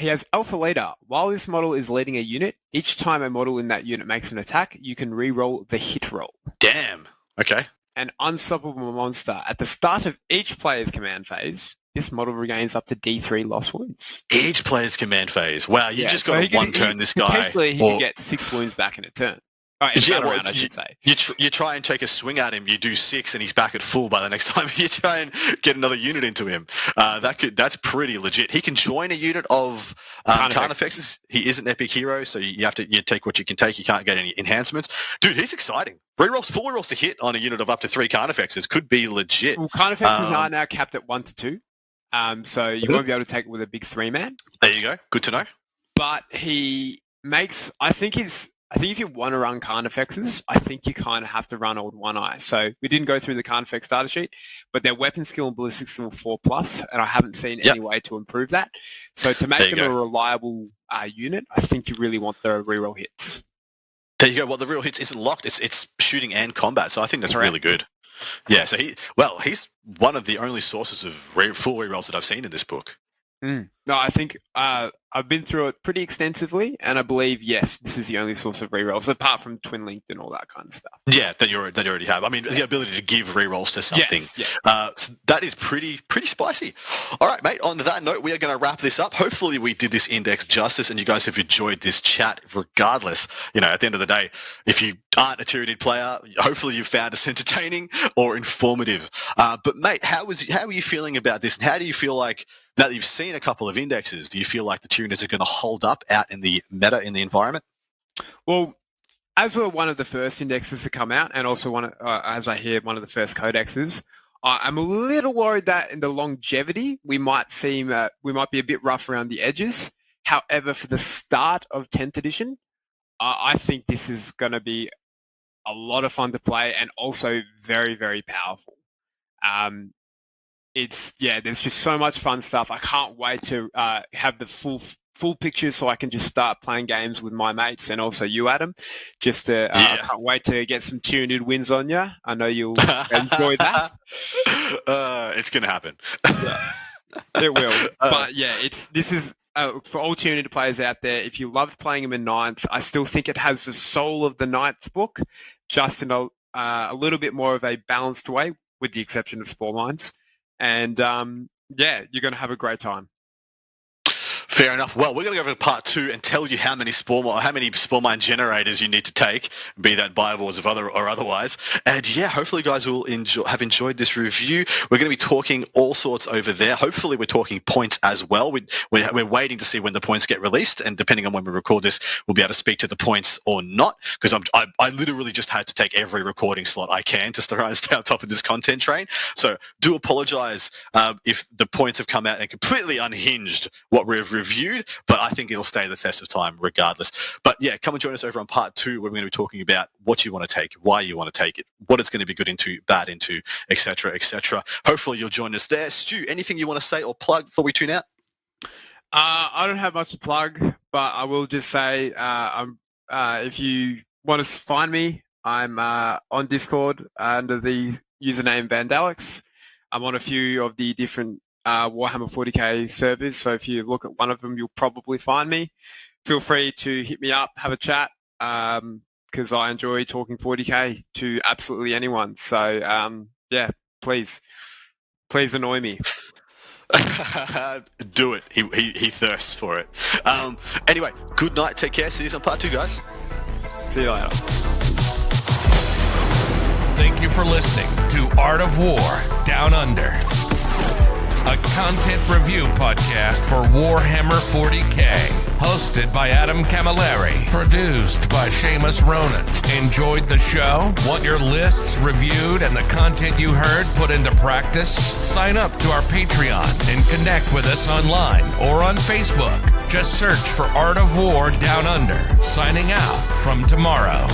He has Alpha Leader. While this model is leading a unit, each time a model in that unit makes an attack, you can re-roll the hit roll. Damn. Okay. An unstoppable monster. At the start of each player's command phase, this model regains up to D3 lost wounds. Each player's command phase. Wow, you just got to one-turn this guy. Potentially, he can get 6 wounds back in a turn. I should say. You try and take a swing at him, you do 6, and he's back at full by the next time you try and get another unit into him. That's pretty legit. He can join a unit of Carnifexes. He is an epic hero, so you take what you can take. You can't get any enhancements. Dude, he's exciting. Full rerolls to hit on a unit of up to 3 Carnifexes could be legit. Well, Carnifexes are now capped at 1 to 2, so you won't be able to take it with a big 3-man. There you go. Good to know. But he makes, I think if you want to run Carnifexes, I think you kind of have to run Old One Eye. So we didn't go through the Carnifex data sheet, but their weapon skill and ballistic skill 4+, and I haven't seen any way to improve that. So to make them a reliable unit, I think you really want the reroll hits. There you go. Well, the real hits isn't locked. It's shooting and combat, so I think that's really good. Yeah, so he's one of the only sources of full rerolls that I've seen in this book. No, I think I've been through it pretty extensively, and I believe, yes, this is the only source of rerolls, apart from Twin Linked and all that kind of stuff. Yeah, that you already have. I mean, the ability to give rerolls to something. Yes, yeah. So that is pretty spicy. All right, mate, on that note, we are going to wrap this up. Hopefully we did this index justice and you guys have enjoyed this chat regardless. At the end of the day, if you aren't a Tyranid player, hopefully you found us entertaining or informative. But, mate, how are you feeling about this? And how do you feel like, now that you've seen a couple of indexes, do you feel like the Tyranids are going to hold up out in the meta, in the environment? Well, as we're one of the first indexes to come out, and also as I hear, one of the first codexes, I'm a little worried that in the longevity, we might be a bit rough around the edges. However, for the start of 10th edition, I think this is going to be a lot of fun to play and also very, very powerful. There's just so much fun stuff. I can't wait to have the full picture so I can just start playing games with my mates and also you, Adam. I can't wait to get some Tyranid wins on you. I know you'll enjoy that. It's going to happen. Yeah, it will. But yeah, this is for all Tyranid players out there. If you loved playing them in 9th, I still think it has the soul of the 9th book, just in a little bit more of a balanced way, with the exception of Spore Mines. And you're going to have a great time. Fair enough. Well, we're going to go over to part 2 and tell you how many spore mine generators you need to take, be that Biowars or otherwise. And yeah, hopefully you guys will have enjoyed this review. We're going to be talking all sorts over there. Hopefully we're talking points as well. We're waiting to see when the points get released, and depending on when we record this, we'll be able to speak to the points or not, because I literally just had to take every recording slot I can to stay on top of this content train. So do apologize if the points have come out and completely unhinged what we've reviewed, but I think it'll stay the test of time regardless. But yeah, come and join us over on part 2, where we're going to be talking about what you want to take, why you want to take it, what it's going to be good into, bad into, etc., etc. Hopefully you'll join us there. Stu, anything you want to say or plug before we tune out? I don't have much to plug, but I will just say if you want to find me, I'm on Discord under the username Vandalix. I'm on a few of the different Warhammer 40k servers, so if you look at one of them, you'll probably find me. Feel free to hit me up, have a chat, because I enjoy talking 40k to absolutely anyone. So please annoy me. Do it. He thirsts for it. Anyway, good night, take care, see you on part 2, guys. See you later. Thank you for listening to Art of War Down Under, a content review podcast for Warhammer 40k, hosted by Adam Camilleri, produced by Seamus Ronan. Enjoyed the show? Want your lists reviewed and the content you heard put into practice? Sign up to our Patreon and connect with us online or on Facebook. Just search for Art of War Down Under. Signing out from tomorrow.